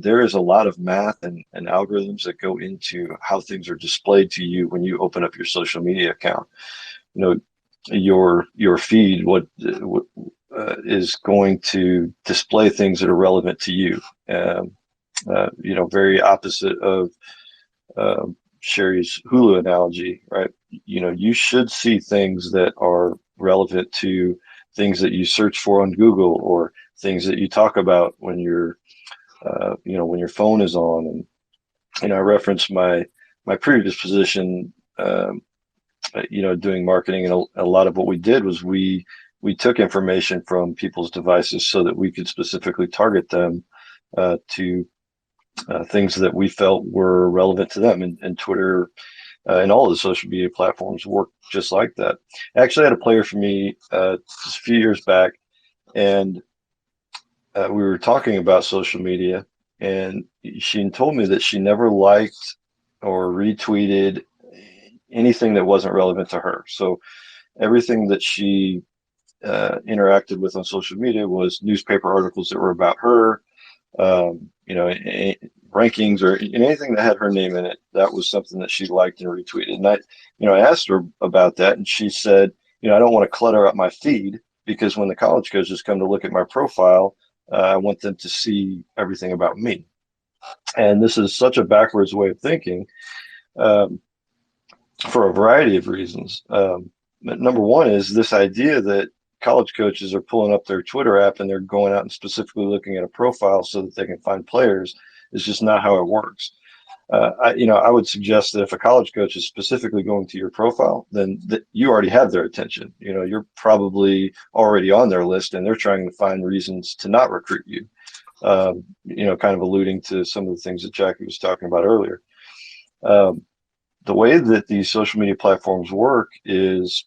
There is a lot of math and algorithms that go into how things are displayed to you when you open up your social media account. Your feed, what is going to display things that are relevant to you. Very opposite of Sherry's Hulu analogy, right? You should see things that are relevant to things that you search for on Google, or things that you talk about when you're, when your phone is on. And I referenced my previous position, doing marketing, and a lot of what we did was we took information from people's devices so that we could specifically target them to things that we felt were relevant to them. And Twitter and all the social media platforms work just like that. I actually had a player for me just a few years back, and we were talking about social media, and she told me that she never liked or retweeted anything that wasn't relevant to her. So everything that she interacted with on social media was newspaper articles that were about her, rankings, or anything that had her name in it. That was something that she liked and retweeted. And I asked her about that, and she said, I don't want to clutter up my feed, because when the college coaches come to look at my profile, I want them to see everything about me. And this is such a backwards way of thinking, for a variety of reasons. Number one is this idea that college coaches are pulling up their Twitter app and they're going out and specifically looking at a profile so that they can find players is just not how it works. I would suggest that if a college coach is specifically going to your profile, then you already have their attention. You're probably already on their list, and they're trying to find reasons to not recruit you. Kind of alluding to some of the things that Jackie was talking about earlier. The way that these social media platforms work is,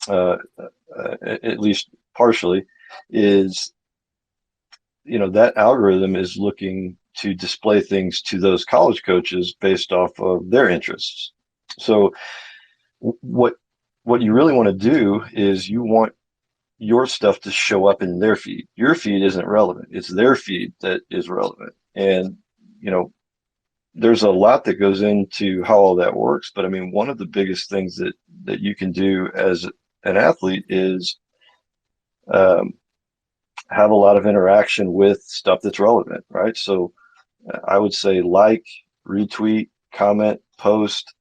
at least partially, is that algorithm is looking to display things to those college coaches based off of their interests. So what you really want to do is you want your stuff to show up in their feed. Your feed isn't relevant. It's their feed that is relevant. And, there's a lot that goes into how all that works. But I mean, one of the biggest things that you can do as an athlete is um, have a lot of interaction with stuff that's relevant, right? So I would say like, retweet, comment, post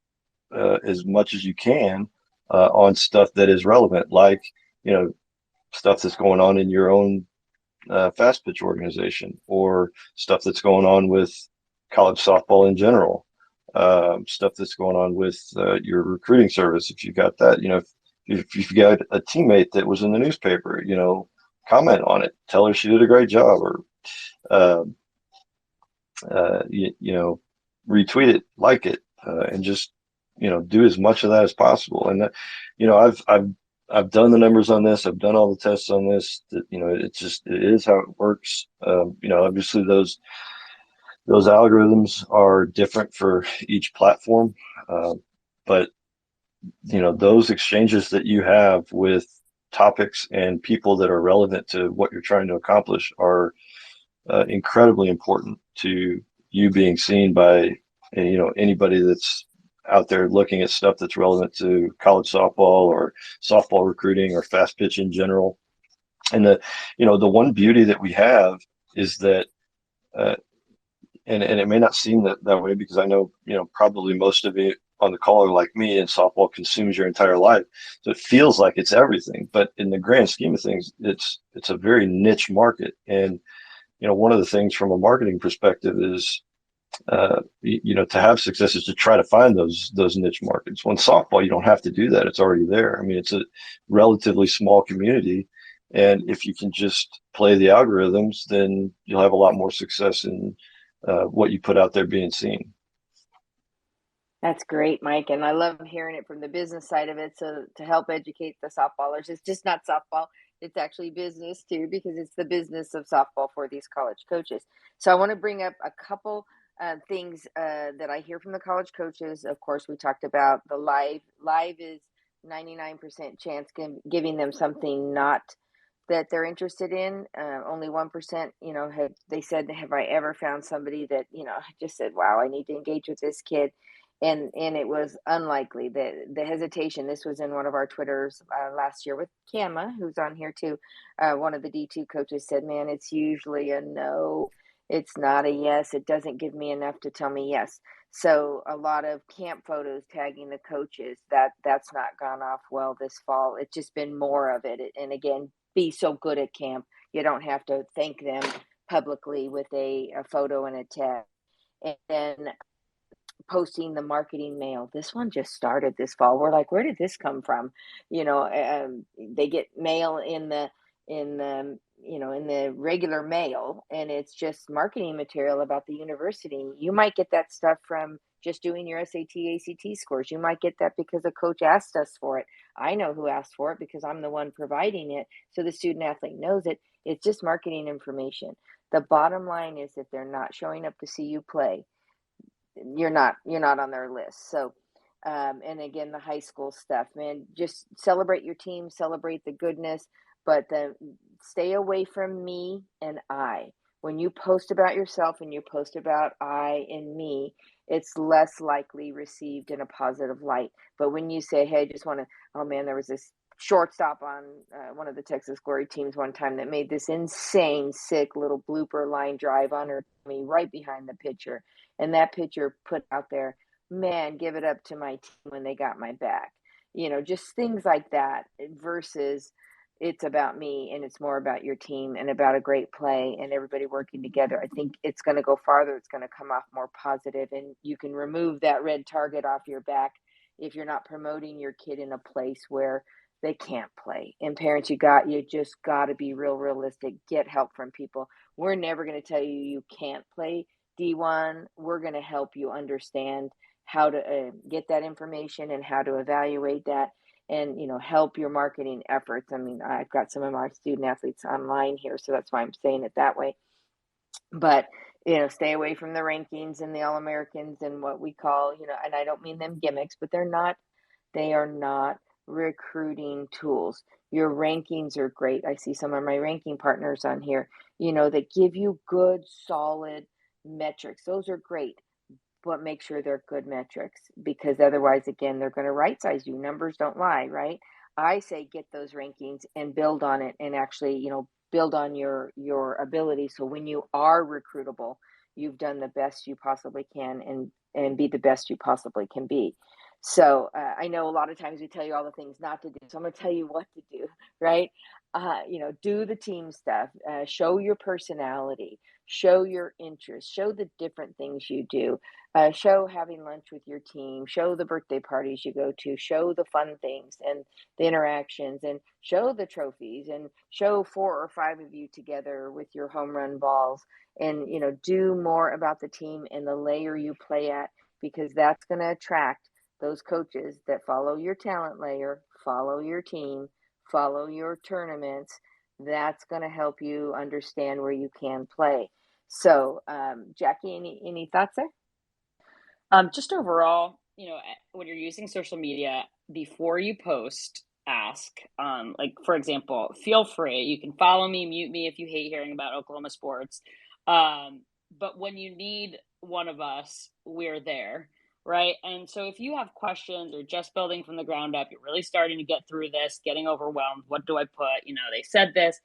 as much as you can on stuff that is relevant, like, you know, stuff that's going on in your own fast pitch organization, or stuff that's going on with college softball in general, stuff that's going on with your recruiting service. If you got that, you know, if you've got a teammate that was in the newspaper, you know, comment on it, tell her she did a great job, or uh, you know, retweet it, like it, and just, you know, do as much of that as possible. And you know, I've done the numbers on this. I've done all the tests on this. That, you know, it is how it works. You know, obviously those algorithms are different for each platform, but you know, those exchanges that you have with topics and people that are relevant to what you're trying to accomplish are incredibly important to you being seen by, you know, anybody that's out there looking at stuff that's relevant to college softball or softball recruiting or fast pitch in general. And you know, the one beauty that we have is that, uh, and it may not seem that way, because I know, you know, probably most of you on the call are like me, and softball consumes your entire life. So it feels like it's everything, but in the grand scheme of things, it's a very niche market. And you know, one of the things from a marketing perspective is, you know, to have success is to try to find those niche markets. When softball, you don't have to do that; it's already there. I mean, it's a relatively small community, and if you can just play the algorithms, then you'll have a lot more success in what you put out there being seen. That's great, Mike. And I love hearing it from the business side of it. So to help educate the softballers, it's just not softball. It's actually business too, because it's the business of softball for these college coaches. So I want to bring up a couple things that I hear from the college coaches. Of course, we talked about the live. Live is 99% chance giving them something not that they're interested in. Only 1%, you know, they said, have I ever found somebody that, you know, just said, wow, I need to engage with this kid. And it was unlikely. The hesitation, this was in one of our Twitters last year with Kama, who's on here too. One of the D2 coaches said, man, it's usually a no. It's not a yes. It doesn't give me enough to tell me yes. So a lot of camp photos tagging the coaches, that's not gone off well this fall. It's just been more of it. And again, be so good at camp. You don't have to thank them publicly with a photo and a tag. And then posting the marketing mail. This one just started this fall. We're like, where did this come from? You know, they get mail in the regular mail, and it's just marketing material about the university. You might get that stuff from just doing your SAT, ACT scores. You might get that because a coach asked us for it. I know who asked for it because I'm the one providing it. So the student athlete knows it. It's just marketing information. The bottom line is, if they're not showing up to see you play, you're not on their list. So and again, the high school stuff, man, just celebrate your team, celebrate the goodness, but stay away from me and I. When you post about yourself and you post about I and me, it's less likely received in a positive light. But when you say, hey, I just want to, oh man, there was this shortstop on one of the Texas Glory teams one time that made this insane, sick little blooper line drive under me right behind the pitcher, and that pitcher put out there, man, give it up to my team when they got my back. You know, just things like that versus it's about me and it's more about your team and about a great play and everybody working together. I think it's going to go farther. It's going to come off more positive, and you can remove that red target off your back if you're not promoting your kid in a place where they can't play. And parents, you just got to be realistic. Get help from people. We're never going to tell you you can't play D1. We're going to help you understand how to get that information and how to evaluate that, and help your marketing efforts. I mean, I've got some of my student athletes online here, so that's why I'm saying it that way. But stay away from the rankings and the All-Americans and what we call, and I don't mean them gimmicks, but they are not recruiting tools. Your rankings are great. I see some of my ranking partners on here, that give you good, solid metrics. Those are great. but make sure they're good metrics, because otherwise, again, they're going to right size you. Numbers don't lie, right? I say get those rankings and build on it, and actually, build on your ability. So when you are recruitable, you've done the best you possibly can, and be the best you possibly can be. So I know a lot of times we tell you all the things not to do. So I'm going to tell you what to do, right? Do the team stuff, show your personality, show your interest, show the different things you do, show having lunch with your team, show the birthday parties you go to, show the fun things and the interactions, and show the trophies, and show 4 or 5 of you together with your home run balls, and do more about the team and the layer you play at, because that's going to attract those coaches that follow your talent layer, follow your team, follow your tournaments. That's going to help you understand where you can play. So, Jackie, any thoughts there? Just overall, when you're using social media, before you post, ask. Like for example, feel free. You can follow me, mute me if you hate hearing about Oklahoma sports. But when you need one of us, we're there, right? And so if you have questions or just building from the ground up, you're really starting to get through this, getting overwhelmed. What do I put? They said this.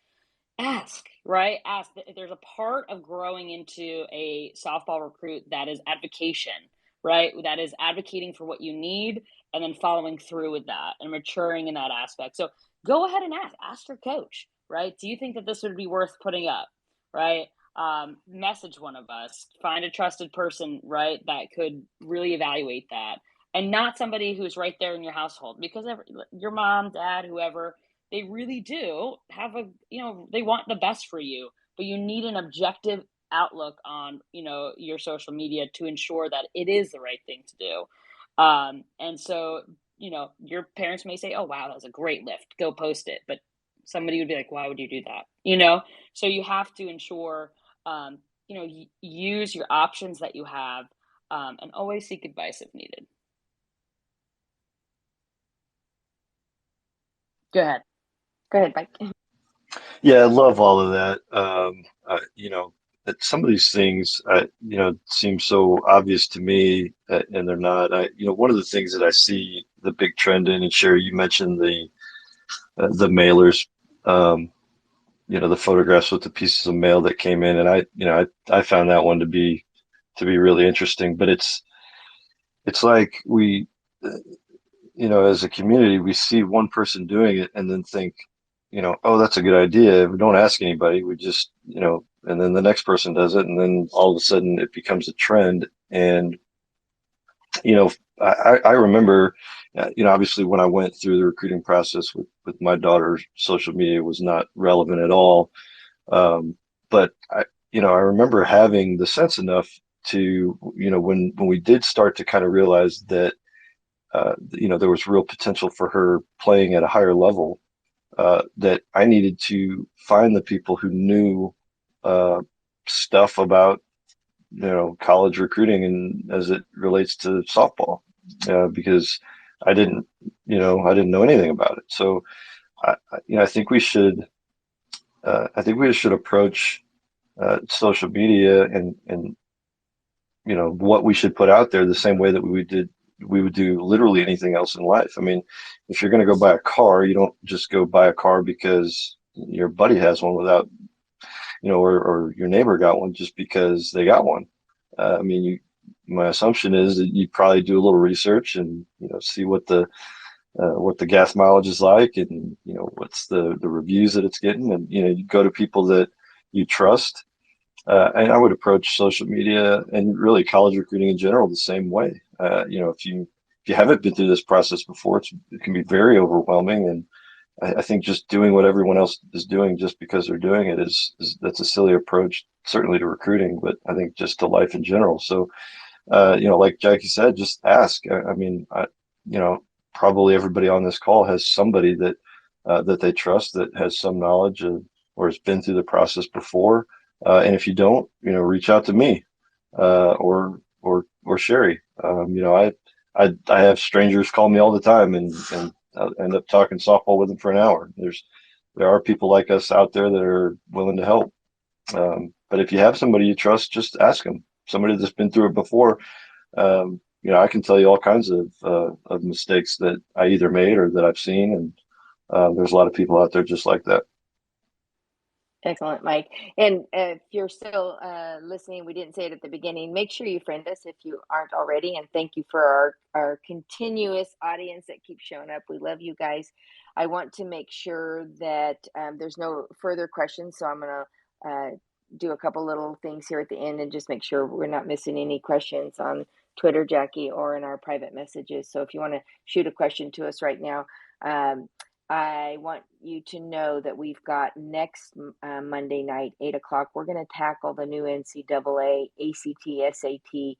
Ask, right? Ask. There's a part of growing into a softball recruit that is advocation, right? That is advocating for what you need and then following through with that and maturing in that aspect. So go ahead and ask your coach, right? Do you think that this would be worth putting up, right? Message one of us, find a trusted person, right? That could really evaluate that, and not somebody who's right there in your household, because your mom, dad, whoever, they really do have they want the best for you, but you need an objective outlook on, your social media to ensure that it is the right thing to do. And so, your parents may say, oh, wow, that was a great lift, go post it. But somebody would be like, why would you do that? So you have to ensure, use your options that you have, and always seek advice if needed. Go ahead. Go ahead, Mike. Yeah, I love all of that. Some of these things, seem so obvious to me, and they're not. One of the things that I see the big trend in, and Sherry, you mentioned the mailers, the photographs with the pieces of mail that came in, and I found that one to be really interesting. But it's like we, as a community, we see one person doing it and then think, oh, that's a good idea. We don't ask anybody. We just, and then the next person does it, and then all of a sudden it becomes a trend. And, I remember, obviously when I went through the recruiting process with my daughter, social media was not relevant at all. But I remember having the sense enough to, when we did start to kind of realize that, there was real potential for her playing at a higher level, that I needed to find the people who knew stuff about college recruiting and as it relates to softball, because I didn't know anything about it. So I think we should approach social media and what we should put out there the same way that we would do literally anything else in life. I mean, if you're going to go buy a car, you don't just go buy a car because your buddy has one without, or your neighbor got one just because they got one. I mean, my assumption is that you probably do a little research and, see what the gas mileage is like, and, what's the reviews that it's getting. And, you go to people that you trust. And I would approach social media and really college recruiting in general the same way. If you haven't been through this process before, it can be very overwhelming. And I think just doing what everyone else is doing just because they're doing it that's a silly approach, certainly to recruiting, but I think just to life in general. So, like Jackie said, just ask. I mean, probably everybody on this call has somebody that they trust, that has some knowledge of, or has been through the process before. And if you don't, reach out to me, or Sherry. I have strangers call me all the time, and I'll end up talking softball with them for an hour. There are people like us out there that are willing to help. But if you have somebody you trust, just ask them. Somebody that's been through it before. I can tell you all kinds of mistakes that I either made or that I've seen, and there's a lot of people out there just like that. Excellent, Mike. And if you're still listening, we didn't say it at the beginning. Make sure you friend us if you aren't already. And thank you for our continuous audience that keeps showing up. We love you guys. I want to make sure that there's no further questions. So I'm going to do a couple little things here at the end and just make sure we're not missing any questions on Twitter, Jackie, or in our private messages. So if you want to shoot a question to us right now, I want you to know that we've got next Monday night, 8 o'clock. We're going to tackle the new NCAA ACT SAT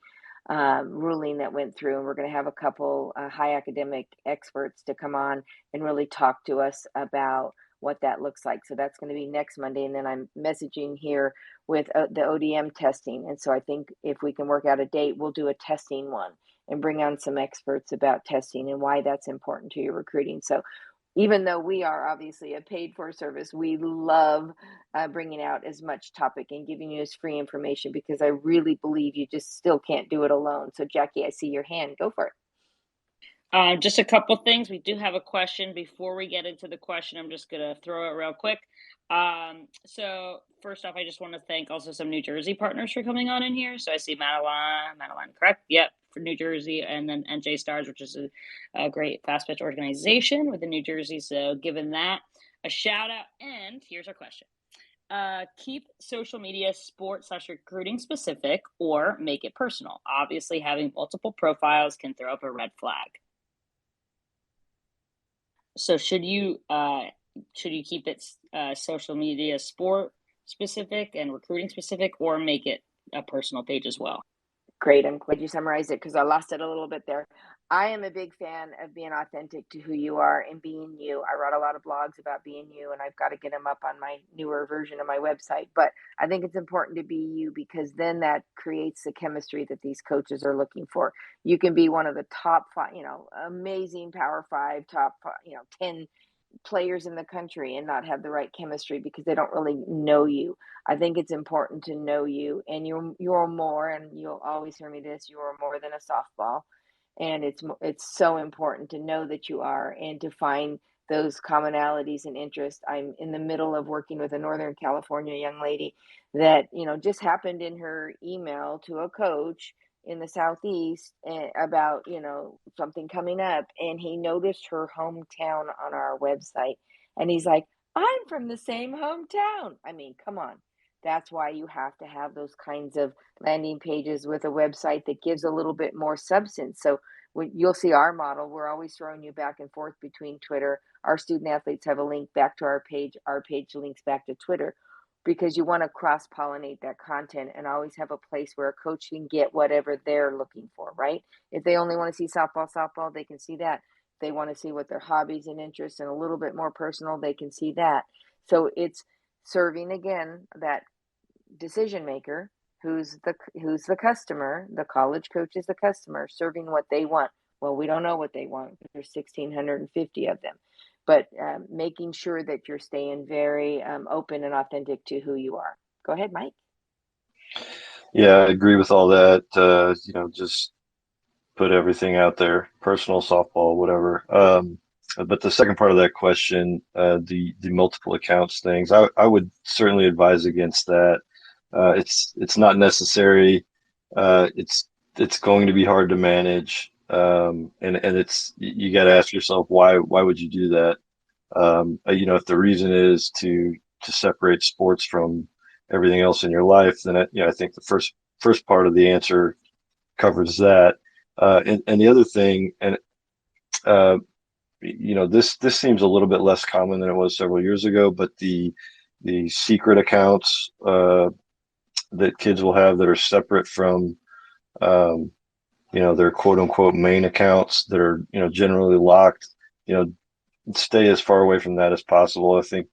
ruling that went through, and we're going to have a couple high academic experts to come on and really talk to us about what that looks like. So that's going to be next Monday, and then I'm messaging here with the ODM testing. And so I think if we can work out a date, we'll do a testing one and bring on some experts about testing and why that's important to your recruiting. So even though we are obviously a paid for service, we love bringing out as much topic and giving you as free information because I really believe you just still can't do it alone. So Jackie, I see your hand. Go for it. Just a couple things. We do have a question. Before we get into the question, I'm just going to throw it real quick. So first off, I just want to thank also some New Jersey partners for coming on in here. So I see Madeline, correct? Yep, for New Jersey, and then NJ Stars, which is a great fast pitch organization within New Jersey. So giving that a shout out. And here's our question. Keep social media sports/recruiting specific or make it personal. Obviously, having multiple profiles can throw up a red flag. So should you keep it social media sport specific and recruiting specific, or make it a personal page as well? Great. I'm glad you summarized it because I lost it a little bit there. I am a big fan of being authentic to who you are and being you. I wrote a lot of blogs about being you, and I've got to get them up on my newer version of my website. But I think it's important to be you because then that creates the chemistry that these coaches are looking for. You can be one of the top five, amazing Power Five, top, 10 players in the country and not have the right chemistry because they don't really know you. I think it's important to know you, and you're more, and you'll always hear me this, you are more than a softball. And it's so important to know that you are and to find those commonalities and interests. I'm in the middle of working with a Northern California young lady that, just happened in her email to a coach in the Southeast about, something coming up. And he noticed her hometown on our website. And he's like, I'm from the same hometown. I mean, come on. That's why you have to have those kinds of landing pages with a website that gives a little bit more substance. So when you'll see our model, we're always throwing you back and forth between Twitter. Our student athletes have a link back to our page links back to Twitter, because you want to cross pollinate that content and always have a place where a coach can get whatever they're looking for, right? If they only want to see softball, they can see that. If they want to see what their hobbies and interests and a little bit more personal, they can see that. So it's serving again that decision maker who's the customer. The college coach is the customer, serving what they want. Well, we don't know what they want. There's 1,650 of them, but making sure that you're staying very open and authentic to who you are. Go ahead, Mike. Yeah, I agree with all that. Just put everything out there, personal, softball, whatever. But the second part of that question, the multiple accounts things, I would certainly advise against that. It's not necessary. It's going to be hard to manage, and it's you got to ask yourself why would you do that? If the reason is to separate sports from everything else in your life, then I think the first part of the answer covers that. And the other thing, and this seems a little bit less common than it was several years ago, but the secret accounts that kids will have that are separate from their quote unquote main accounts that are generally locked, stay as far away from that as possible. I think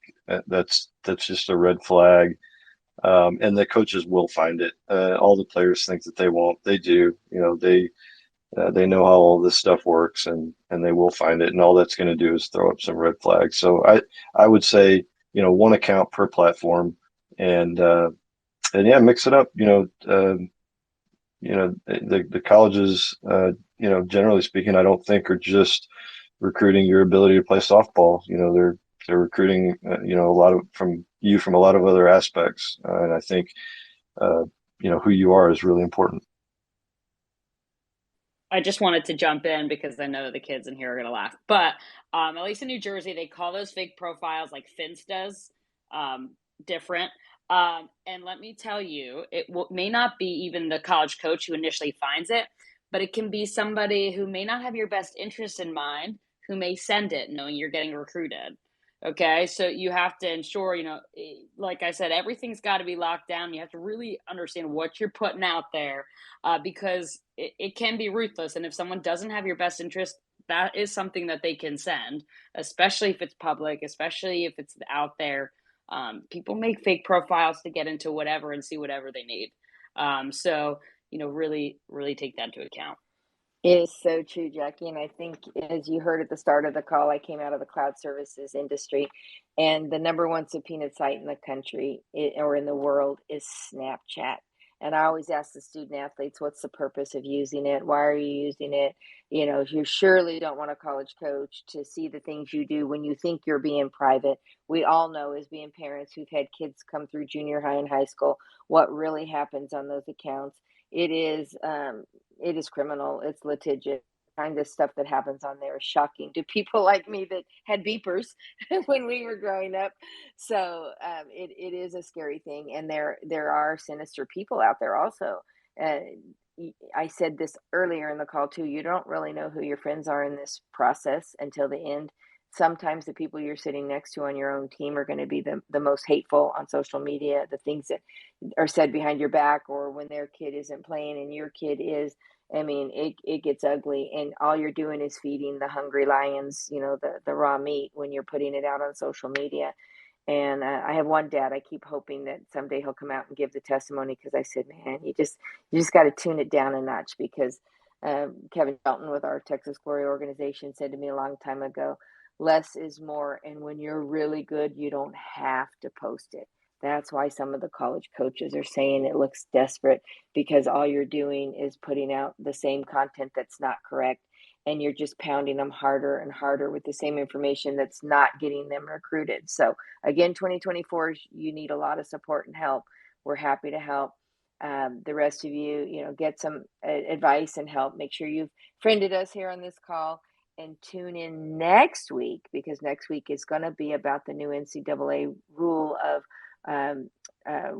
that's just a red flag. And the coaches will find it. All the players think that they won't. They do. They know how all this stuff works, and they will find it. And all that's going to do is throw up some red flags. So I would say one account per platform, and yeah, mix it up. the colleges, generally speaking, I don't think are just recruiting your ability to play softball. They're recruiting, a lot from a lot of other aspects. And I think, uh, who you are is really important. I just wanted to jump in because I know the kids in here are going to laugh. But at least in New Jersey, they call those fake profiles like Finstas, different. And let me tell you, may not be even the college coach who initially finds it, but it can be somebody who may not have your best interest in mind, who may send it knowing you're getting recruited. Okay, so you have to ensure, like I said, everything's got to be locked down. You have to really understand what you're putting out there, because it can be ruthless. And if someone doesn't have your best interest, that is something that they can send, especially if it's public, especially if it's out there. People make fake profiles to get into whatever and see whatever they need. So, really, really take that into account. It is so true, Jackie. And I think, as you heard at the start of the call, I came out of the cloud services industry, and the number one subpoenaed site in the country or in the world is Snapchat. And I always ask the student athletes, what's the purpose of using it? Why are you using it? You surely don't want a college coach to see the things you do when you think you're being private. We all know, as being parents who've had kids come through junior high and high school, what really happens on those accounts. It is criminal. It's litigious. Kind of stuff that happens on there is shocking to people like me that had beepers when we were growing up. So it is a scary thing, and there are sinister people out there also. Uh, I said this earlier in the call too. You don't really know who your friends are in this process until the end. Sometimes the people you're sitting next to on your own team are going to be the most hateful on social media. The things that are said behind your back, or when their kid isn't playing and your kid is. I mean, it gets ugly, and all you're doing is feeding the hungry lions, the raw meat when you're putting it out on social media. And I have one dad. I keep hoping that someday he'll come out and give the testimony, because I said, man, you just got to tune it down a notch, because Kevin Shelton with our Texas Glory organization said to me a long time ago, less is more. And when you're really good, you don't have to post it. That's why some of the college coaches are saying it looks desperate, because all you're doing is putting out the same content that's not correct. And you're just pounding them harder and harder with the same information that's not getting them recruited. So, again, 2024, you need a lot of support and help. We're happy to help. The rest of you, get some advice and help. Make sure you've friended us here on this call, and tune in next week, because next week is going to be about the new NCAA rule of, um, uh,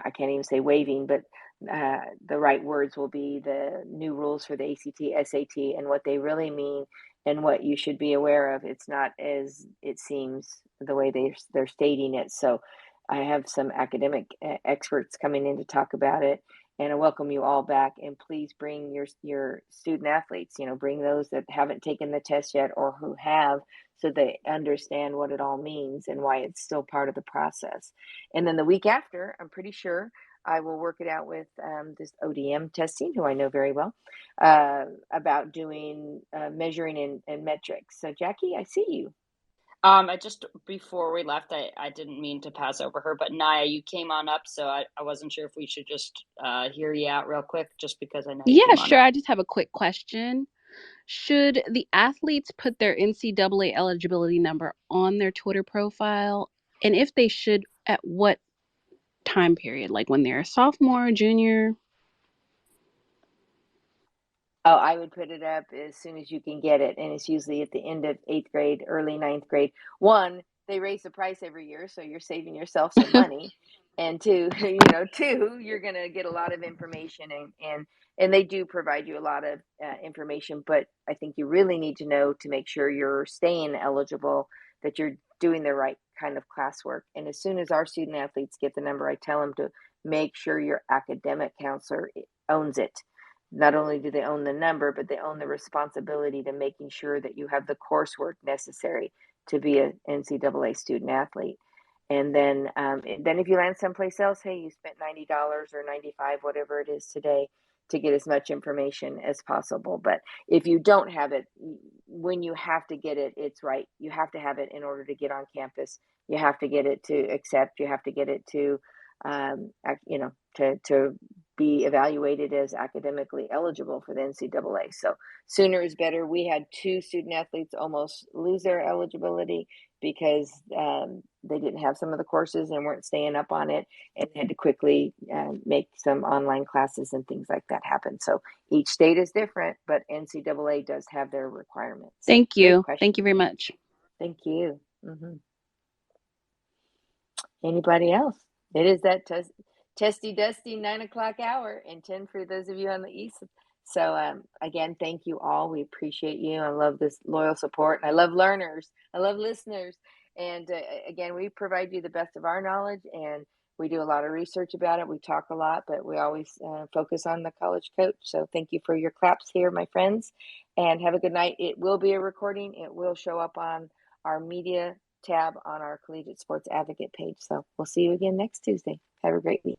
I can't even say waiving, but the right words will be the new rules for the ACT, SAT, and what they really mean and what you should be aware of. It's not as it seems the way they're stating it. So I have some academic experts coming in to talk about it, and I welcome you all back. And please bring your student athletes. Bring those that haven't taken the test yet or who have, so they understand what it all means and why it's still part of the process. And then the week after, I'm pretty sure I will work it out with this ODM testing, who I know very well, about doing measuring and metrics. So, Jackie, I see you. I just, before we left, I didn't mean to pass over her, but Naya, you came on up, so I wasn't sure if we should just hear you out real quick, just because I know you came on sure. up. I just have a quick question. Should the athletes put their NCAA eligibility number on their Twitter profile? And if they should, at what time period? Like when they're a sophomore, junior? Oh, I would put it up as soon as you can get it. And it's usually at the end of 8th grade, early ninth grade. One, they raise the price every year, so you're saving yourself some money. And two, two, you're going to get a lot of information, and they do provide you a lot of information. But I think you really need to know, to make sure you're staying eligible, that you're doing the right kind of classwork. And as soon as our student athletes get the number, I tell them to make sure your academic counselor owns it. Not only do they own the number, but they own the responsibility to making sure that you have the coursework necessary to be an NCAA student athlete. And then if you land someplace else, hey, you spent $90 or $95, whatever it is today, to get as much information as possible. But if you don't have it, when you have to get it, it's right. You have to have it in order to get on campus. You have to get it to accept. You have to get it to, to be evaluated as academically eligible for the NCAA. So sooner is better. We had 2 student athletes almost lose their eligibility because they didn't have some of the courses and weren't staying up on it, and had to quickly make some online classes and things like that happen. So each state is different, but NCAA does have their requirements. Thank you. Thank you very much. Thank you. Anybody else? It is that testy dusty 9:00 hour, and 10 for those of you on the east. So again, thank you all. We appreciate you. I love this loyal support, and I love learners. I love listeners. And again, we provide you the best of our knowledge, and we do a lot of research about it. We talk a lot, but we always focus on the college coach. So thank you for your claps here, my friends, and have a good night. It will be a recording. It will show up on our media tab on our Collegiate Sports Advocate page. So we'll see you again next Tuesday. Have a great week.